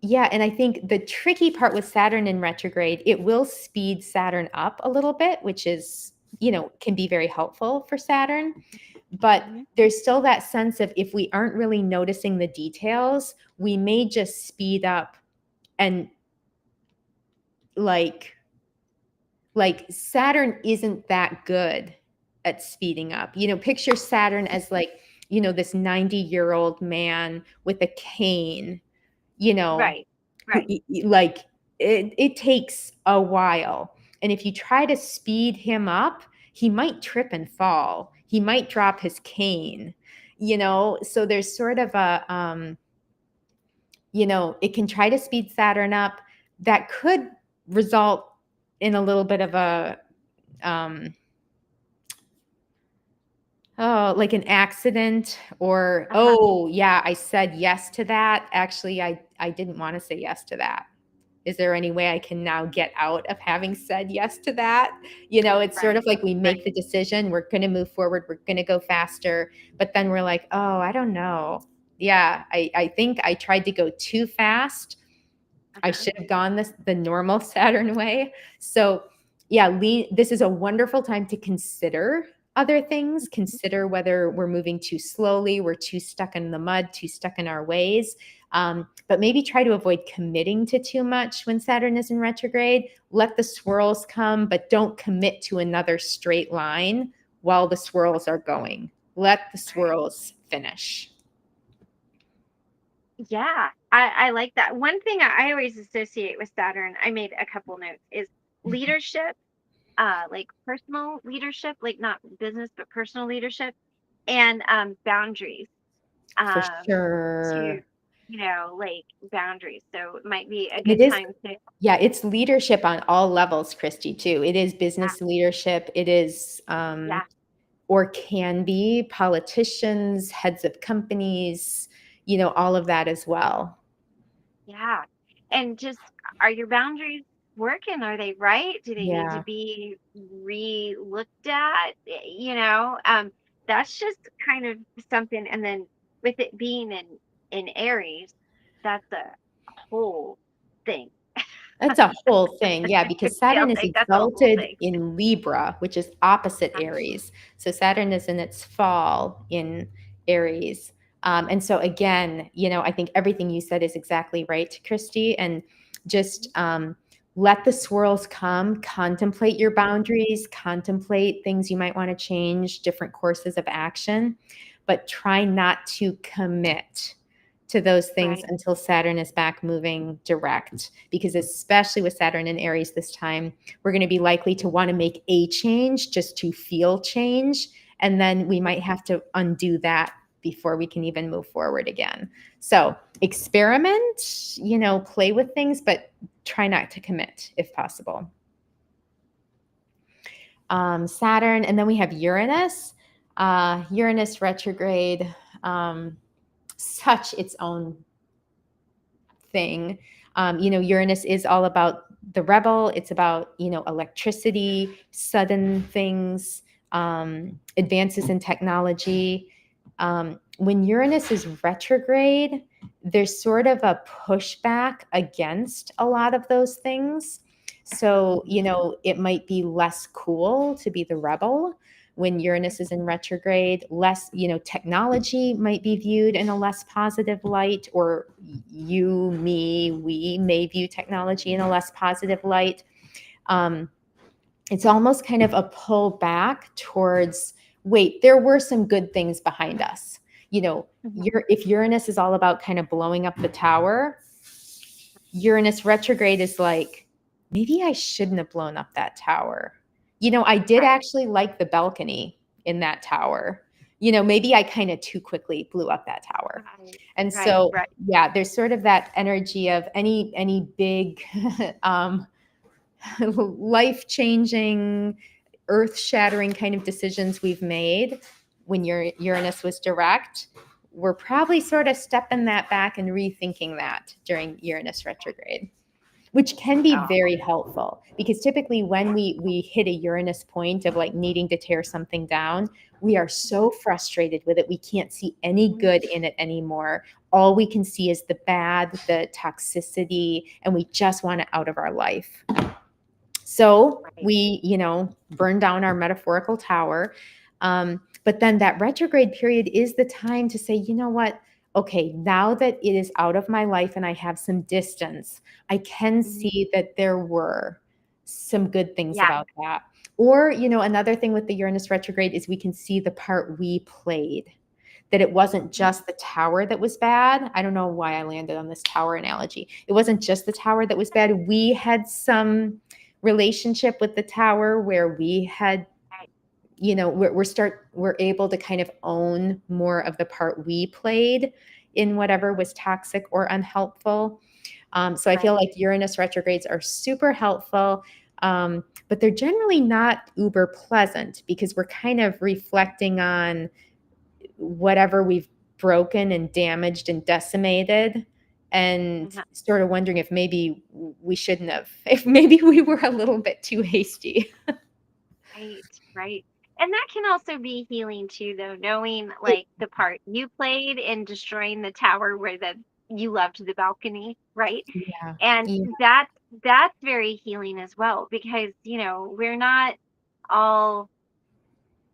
I think the tricky part with Saturn in retrograde, it will speed Saturn up a little bit, which is, can be very helpful for Saturn. But there's still that sense of if we aren't really noticing the details, we may just speed up and like Saturn isn't that good at speeding up. Picture Saturn as like, this 90-year-old man with a cane, like it takes a while. And if you try to speed him up, he might trip and fall. He might drop his cane, so there's sort of a, it can try to speed Saturn up. That could result in a little bit of a, like an accident or, I said yes to that. Actually, I didn't want to say yes to that. Is there any way I can now get out of having said yes to that? It's sort of like we make the decision, we're going to move forward, we're going to go faster, but then we're like, oh, I don't know. Yeah, I think I tried to go too fast. I should have gone the normal Saturn way. So this is a wonderful time to consider other things, consider whether we're moving too slowly, we're too stuck in the mud, too stuck in our ways. But maybe try to avoid committing to too much when Saturn is in retrograde. Let the swirls come, but don't commit to another straight line while the swirls are going. Let the swirls finish. Yeah, I like that. One thing I always associate with Saturn, I made a couple notes, is leadership, like personal leadership, like not business, but personal leadership, and boundaries. For sure. Like boundaries. So it might be a good time to. Yeah, it's leadership on all levels, Christy, too. It is business leadership. It is, or can be politicians, heads of companies, all of that as well. Yeah. And just, are your boundaries working? Are they right? Do they need to be re-looked at? That's just kind of something. And then with it being in in Aries, that's a whole thing. That's a whole thing. Yeah, because I'll Saturn is take that's a whole exalted thing. in Libra, which is opposite Aries. So Saturn is in its fall in Aries. And so again, I think everything you said is exactly right, Christy. And just let the swirls come, contemplate your boundaries, contemplate things you might want to change, different courses of action, but try not to commit to those things Right. until Saturn is back moving direct. Because especially with Saturn in Aries this time, we're going to be likely to want to make a change just to feel change. And then we might have to undo that before we can even move forward again. So experiment, play with things, but try not to commit if possible. Saturn, and then we have Uranus. Uranus retrograde, such its own thing. Uranus is all about the rebel. It's about, electricity, sudden things, advances in technology. When Uranus is retrograde, there's sort of a pushback against a lot of those things. So, it might be less cool to be the rebel when Uranus is in retrograde. Less, technology might be viewed in a less positive light, or you, me, we may view technology in a less positive light. It's almost kind of a pull back towards, wait, there were some good things behind us. If Uranus is all about kind of blowing up the tower, Uranus retrograde is like, maybe I shouldn't have blown up that tower. I did Right. actually like the balcony in that tower. Maybe I kind of too quickly blew up that tower. Right. And Right. so, Right. yeah, there's sort of that energy of any big life-changing, earth-shattering kind of decisions we've made when Uranus was direct. We're probably sort of stepping that back and rethinking that during Uranus retrograde, which can be Oh, very helpful, because typically when we hit a Uranus point of like needing to tear something down, we are so frustrated with it. We can't see any good in it anymore. All we can see is the bad, the toxicity, and we just want it out of our life. So right. we, burn down our metaphorical tower. But then that retrograde period is the time to say, you know what? Okay, now that it is out of my life and I have some distance, I can see that there were some good things Yeah. about that. Or, another thing with the Uranus retrograde is we can see the part we played, that it wasn't just the tower that was bad. I don't know why I landed on this tower analogy. It wasn't just the tower that was bad. We had some relationship with the tower where we had, Right. we're able to kind of own more of the part we played in whatever was toxic or unhelpful. So I feel Right. like Uranus retrogrades are super helpful, but they're generally not uber pleasant, because we're kind of reflecting on whatever we've broken and damaged and decimated, and Mhm. sort of wondering if maybe we shouldn't have, if maybe we were a little bit too hasty. Right. Right. And that can also be healing too, though, knowing It, like the part you played in destroying the tower where you loved the balcony, right? yeah, And yeah, that's very healing as well, because we're not all,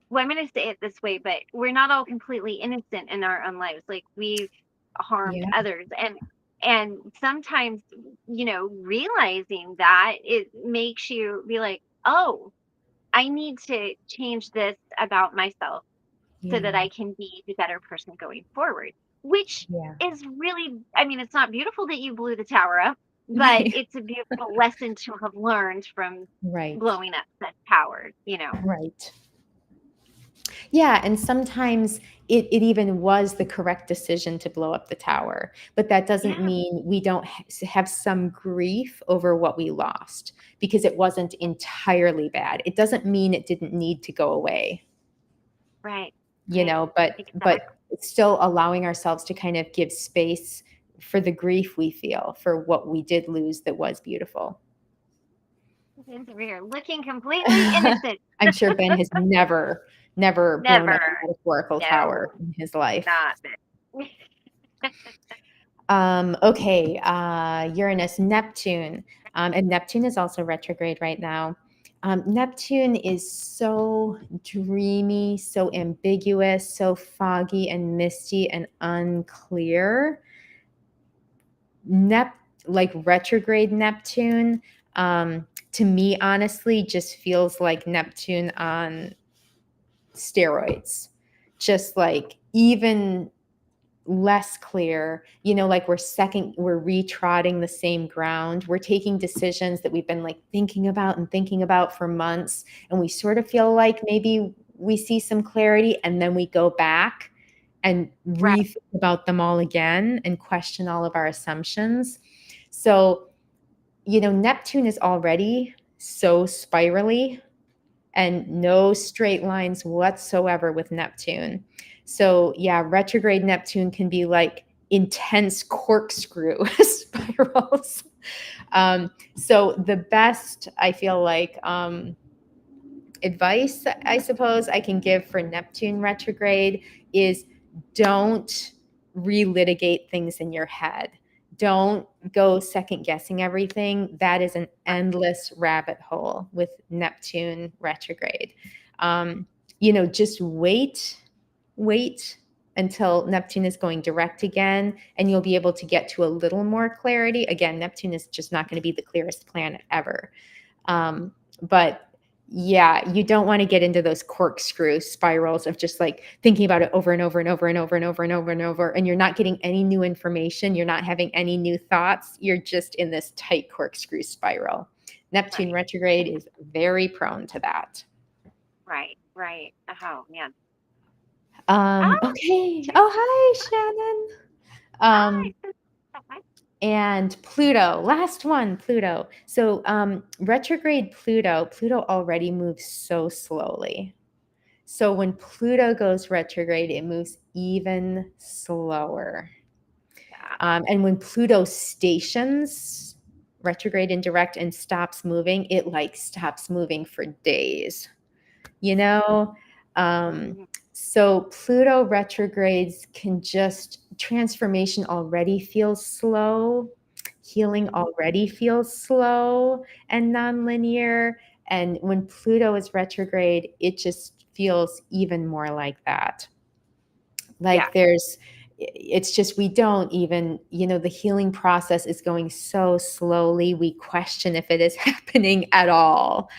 well, I'm going to say it this way, but we're not all completely innocent in our own lives. Like, we've harmed yeah, others, and sometimes, realizing that, it makes you be like, oh, I need to change this about myself so that yeah, I can be the better person going forward. Which yeah. is really, I mean, it's not beautiful that you blew the tower up, but Right, it's a beautiful lesson to have learned from right, blowing up that tower. right. Yeah, and sometimes it even was the correct decision to blow up the tower, but that doesn't Yeah, mean we don't have some grief over what we lost, because it wasn't entirely bad. It doesn't mean it didn't need to go away, right, right, but exactly. still allowing ourselves to kind of give space for the grief we feel for what we did lose that was beautiful. It's weird. Looking completely innocent. I'm sure Ben has never blown up a Never. metaphorical No, tower in his life. not it. Okay, Uranus, Neptune, and Neptune is also retrograde right now. Neptune is so dreamy, so ambiguous, so foggy and misty and unclear. Like retrograde Neptune, to me, honestly, just feels like Neptune on steroids, just like even less clear, like we're retrotting the same ground. We're taking decisions that we've been like thinking about for months, and we sort of feel like maybe we see some clarity, and then we go back and Right. rethink about them all again and question all of our assumptions. So, Neptune is already so spirally, and no straight lines whatsoever with Neptune. So, yeah, retrograde Neptune can be like intense corkscrew spirals. So, the best, I feel like, advice I suppose I can give for Neptune retrograde is don't relitigate things in your head. Don't go second guessing everything. That is an endless rabbit hole with Neptune retrograde. Just wait until Neptune is going direct again, and you'll be able to get to a little more clarity. Again, Neptune is just not going to be the clearest planet ever. But yeah, you don't want to get into those corkscrew spirals of just like thinking about it over and over and over and over and over and over and over, and you're not getting any new information. You're not having any new thoughts. You're just in this tight corkscrew spiral. Neptune retrograde is very prone to that. Right. Oh man. Okay. Oh, hi, Shannon. Hi. And Pluto, last one, Pluto. So retrograde Pluto already moves so slowly. So when Pluto goes retrograde, it moves even slower. And when Pluto stations retrograde and direct and stops moving, it like stops moving for days, you know? So Pluto retrogrades can transformation already feels slow. Healing already feels slow and nonlinear. And when Pluto is retrograde, it just feels even more like that. Like it's just, we don't even, the healing process is going so slowly. We question if it is happening at all.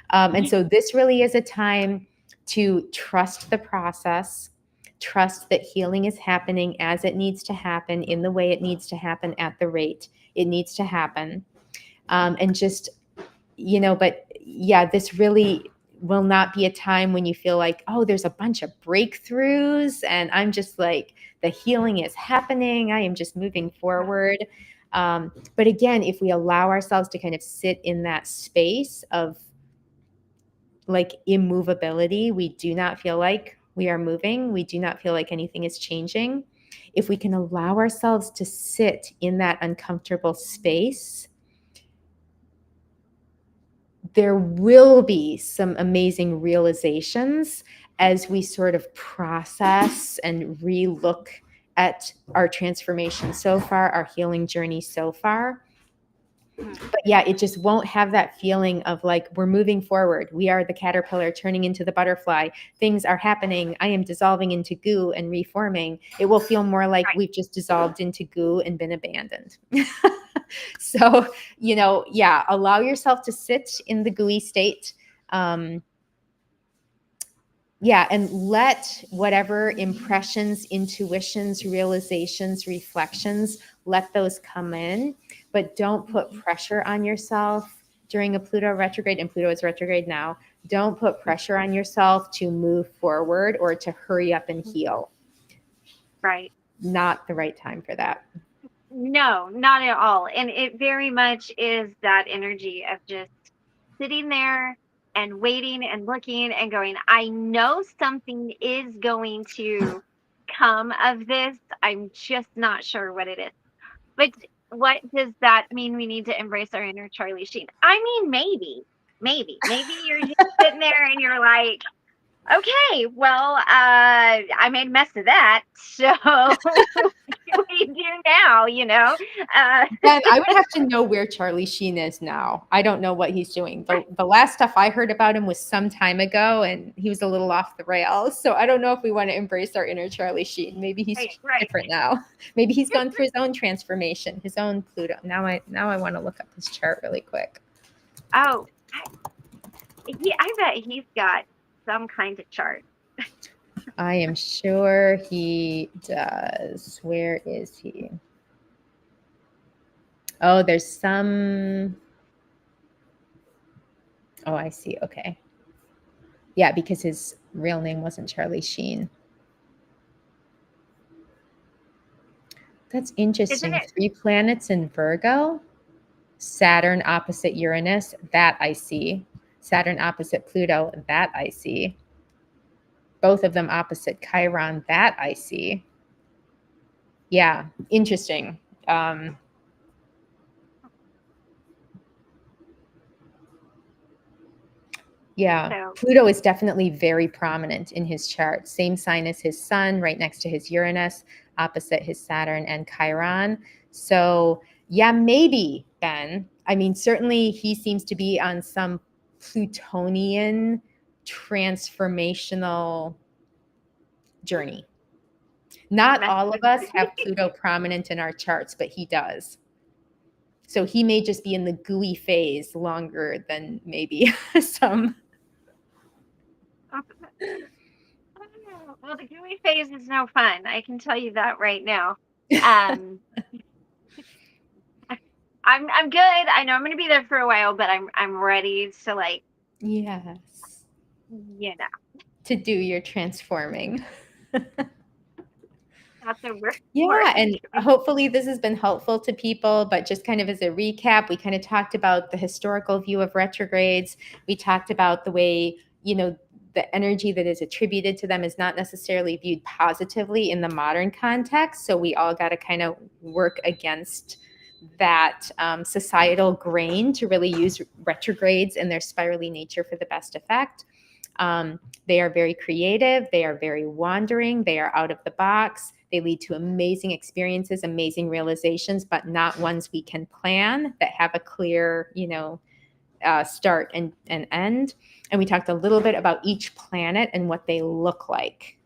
And so this really is a time to trust the process, trust that healing is happening as it needs to happen, in the way it needs to happen, at the rate it needs to happen. And just, but yeah, this really will not be a time when you feel like, oh, there's a bunch of breakthroughs and I'm just like, the healing is happening. I am just moving forward. But again, if we allow ourselves to kind of sit in that space of like immovability, we do not feel like we are moving. We do not feel like anything is changing. If we can allow ourselves to sit in that uncomfortable space, there will be some amazing realizations as we sort of process and relook at our transformation so far, our healing journey so far. But yeah, it just won't have that feeling of like we're moving forward. We are the caterpillar turning into the butterfly. Things are happening. I am dissolving into goo and reforming. It will feel more like we've just dissolved into goo and been abandoned. So, yeah, allow yourself to sit in the gooey state. Yeah, and let whatever impressions, intuitions, realizations, reflections, let those come in, but don't put pressure on yourself during a Pluto retrograde, and Pluto is retrograde now. Don't put pressure on yourself to move forward or to hurry up and heal. Right. Not the right time for that. No, not at all. And it very much is that energy of just sitting there and waiting and looking and going, I know something is going to come of this. I'm just not sure what it is. But what does that mean? We need to embrace our inner Charlie Sheen. I mean, maybe you're just sitting there and you're like, okay, well, I made a mess of that. So we do now, Then I would have to know where Charlie Sheen is now. I don't know what he's doing. The last stuff I heard about him was some time ago, and he was a little off the rails. So I don't know if we want to embrace our inner Charlie Sheen. Maybe he's Right. different now. Maybe he's gone through his own transformation, his own Pluto. Now I want to look up his chart really quick. Oh, I bet he's got some kind of chart. I am sure he does. Where is he? Oh, there's some. Oh, I see. Okay. Yeah, because his real name wasn't Charlie Sheen. That's interesting. 3 planets in Virgo. Saturn opposite Uranus. That I see. Saturn opposite Pluto. That I see. Both of them opposite Chiron. That I see. Yeah, interesting. Yeah, So, Pluto is definitely very prominent in his chart. Same sign as his sun, right next to his Uranus, opposite his Saturn and Chiron. So, yeah, maybe, Ben. I mean, certainly he seems to be on some Plutonian transformational journey. Not all of us have Pluto prominent in our charts, but he does. So he may just be in the gooey phase longer than maybe some. well, the gooey phase is no fun. I can tell you that right now. I'm good. I know I'm going to be there for a while, but I'm ready to Yes. To do your transforming. That's a word. Yeah, and hopefully this has been helpful to people, but just kind of as a recap, we kind of talked about the historical view of retrogrades. We talked about the way, the energy that is attributed to them is not necessarily viewed positively in the modern context. So we all got to kind of work against that societal grain to really use retrogrades and their spirally nature for the best effect. They are very creative. They are very wandering. They are out of the box. They lead to amazing experiences, amazing realizations, but not ones we can plan that have a clear, start and end. And we talked a little bit about each planet and what they look like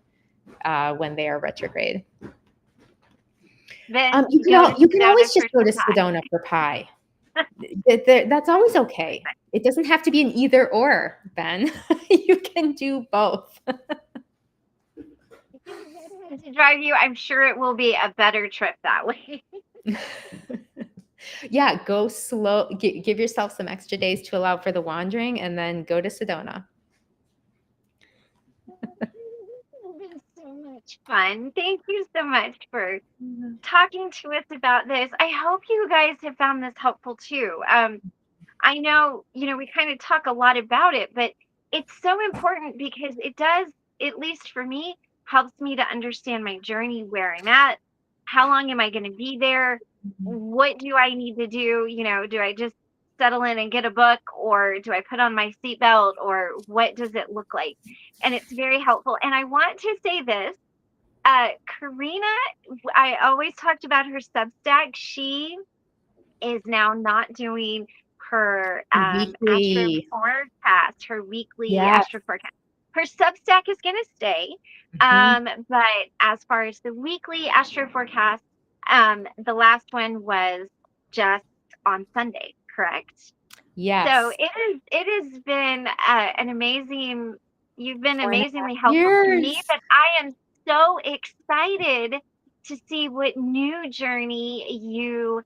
when they are retrograde. You can always just go to Sedona for pie. That's always okay. It doesn't have to be an either or, Ben. You can do both. To drive you, I'm sure it will be a better trip that way. Yeah, go slow. Give yourself some extra days to allow for the wandering, and then go to Sedona. It's been so much fun. Thank you so much for talking to us about this. I hope you guys have found this helpful too. I know, we kind of talk a lot about it, but it's so important because it does, at least for me, helps me to understand my journey, where I'm at, how long am I going to be there, what do I need to do, do I just settle in and get a book, or do I put on my seatbelt, or what does it look like? And it's very helpful. And I want to say this, Karina, I always talked about her Substack. She is now not doing her weekly astro forecast, her weekly Yes. astro forecast. Her Substack is going to stay, but as far as the weekly astro forecast, the last one was just on Sunday, correct? Yes. So it has been an amazing. You've been 4.5 amazingly helpful to me, years. but I am so excited to see what new journey you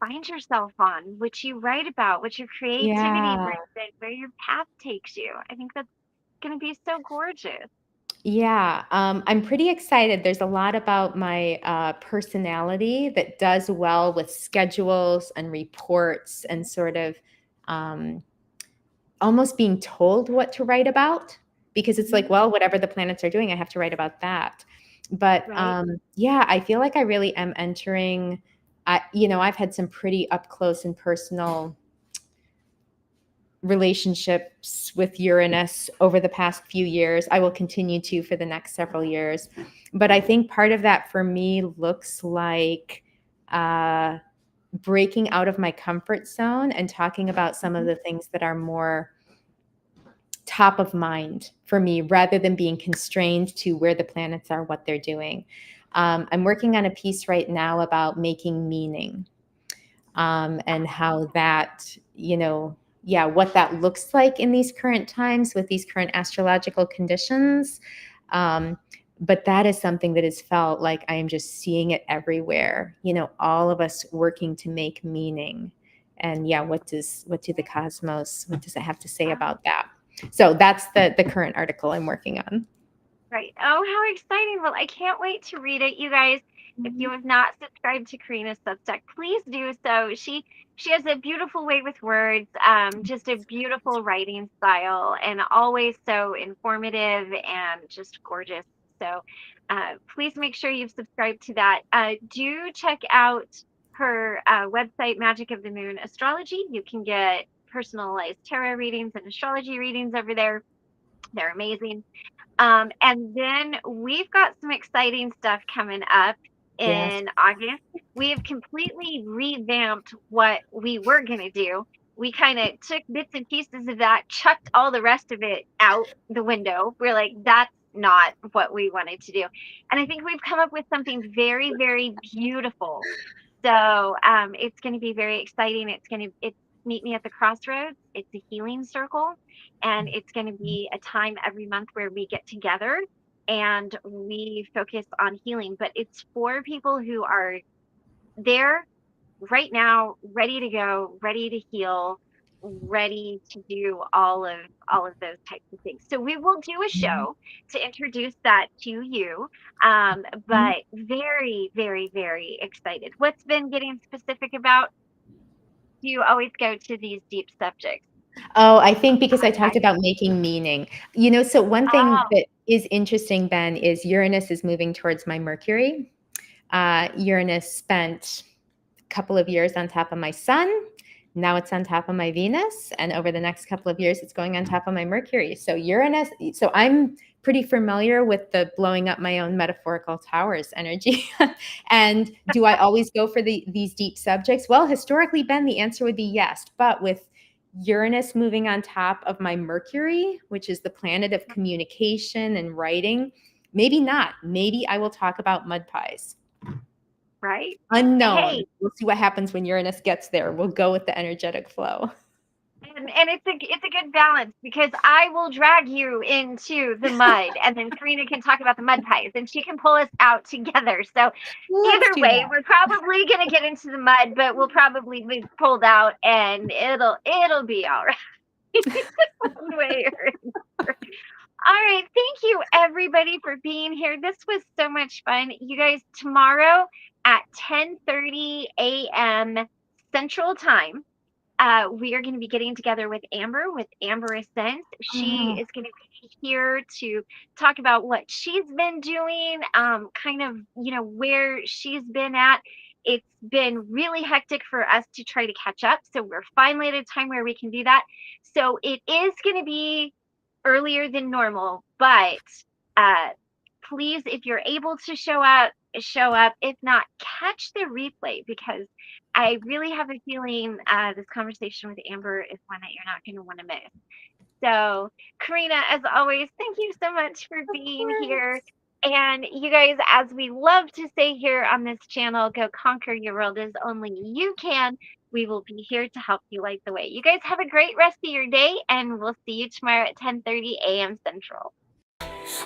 find yourself on, what you write about, what your creativity brings in, where your path takes you. I think that's going to be so gorgeous. Yeah, I'm pretty excited. There's a lot about my personality that does well with schedules and reports and sort of almost being told what to write about, because it's like, well, whatever the planets are doing, I have to write about that. But yeah, I feel like I really am entering, I've had some pretty up close and personal relationships with Uranus over the past few years. I will continue to for the next several years. But I think part of that for me looks like breaking out of my comfort zone and talking about some of the things that are more top of mind for me rather than being constrained to where the planets are, what they're doing. I'm working on a piece right now about making meaning and how that, what that looks like in these current times with these current astrological conditions. But that is something that has felt like I am just seeing it everywhere, all of us working to make meaning. And what do the cosmos, what does it have to say about that? So that's the current article I'm working on. Right. Oh, how exciting. Well, I can't wait to read it. You guys, if you have not subscribed to Karina's Substack, please do so. She has a beautiful way with words, just a beautiful writing style, and always so informative and just gorgeous. So please make sure you've subscribed to that. Do check out her website, Magic of the Moon Astrology. You can get personalized tarot readings and astrology readings over there. They're amazing. And then we've got some exciting stuff coming up Yes. in August. We've completely revamped what we were going to do. We kind of took bits and pieces of that, chucked all the rest of it out the window. We're like, that's not what we wanted to do. And I think we've come up with something very, very beautiful. So it's going to be very exciting. It's Meet Me at the Crossroads. It's a healing circle, and it's going to be a time every month where we get together and we focus on healing. But it's for people who are there right now, ready to go, ready to heal, ready to do all of those types of things. So we will do a show to introduce that to you. But very, very, very excited. What's been getting specific about? Do you always go to these deep subjects? Oh, I think because I talked about making meaning. So one thing that is interesting, Ben, is Uranus is moving towards my Mercury. Uranus spent a couple of years on top of my Sun. Now it's on top of my Venus. And over the next couple of years, it's going on top of my Mercury. So Uranus, so I'm pretty familiar with the blowing up my own metaphorical towers energy. And do I always go for these deep subjects? Well, historically, Ben, the answer would be yes. But with Uranus moving on top of my Mercury, which is the planet of communication and writing, maybe not. Maybe I will talk about mud pies. Right? Unknown. Hey. We'll see what happens when Uranus gets there. We'll go with the energetic flow. And it's a good balance, because I will drag you into the mud, and then Karina can talk about the mud pies, and she can pull us out together. So either way, we're probably going to get into the mud, but we'll probably be pulled out, and it'll be all right. One way or another. All right. Thank you, everybody, for being here. This was so much fun. You guys, tomorrow at 10:30 a.m. Central Time, we are going to be getting together with Amber Ascent. She is going to be here to talk about what she's been doing, kind of, where she's been at. It's been really hectic for us to try to catch up. So we're finally at a time where we can do that. So it is going to be earlier than normal, but please, if you're able to show up. If not, catch the replay, because I really have a feeling this conversation with Amber is one that you're not going to want to miss. So, Karina, as always, thank you so much for being here. And you guys, as we love to say here on this channel, go conquer your world as only you can. We will be here to help you light the way. You guys have a great rest of your day, and we'll see you tomorrow at 10:30 a.m. Central.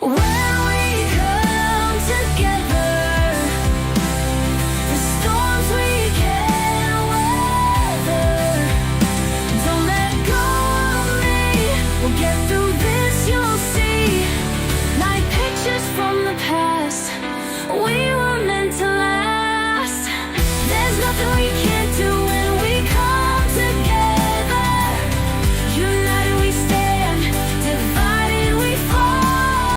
When we come together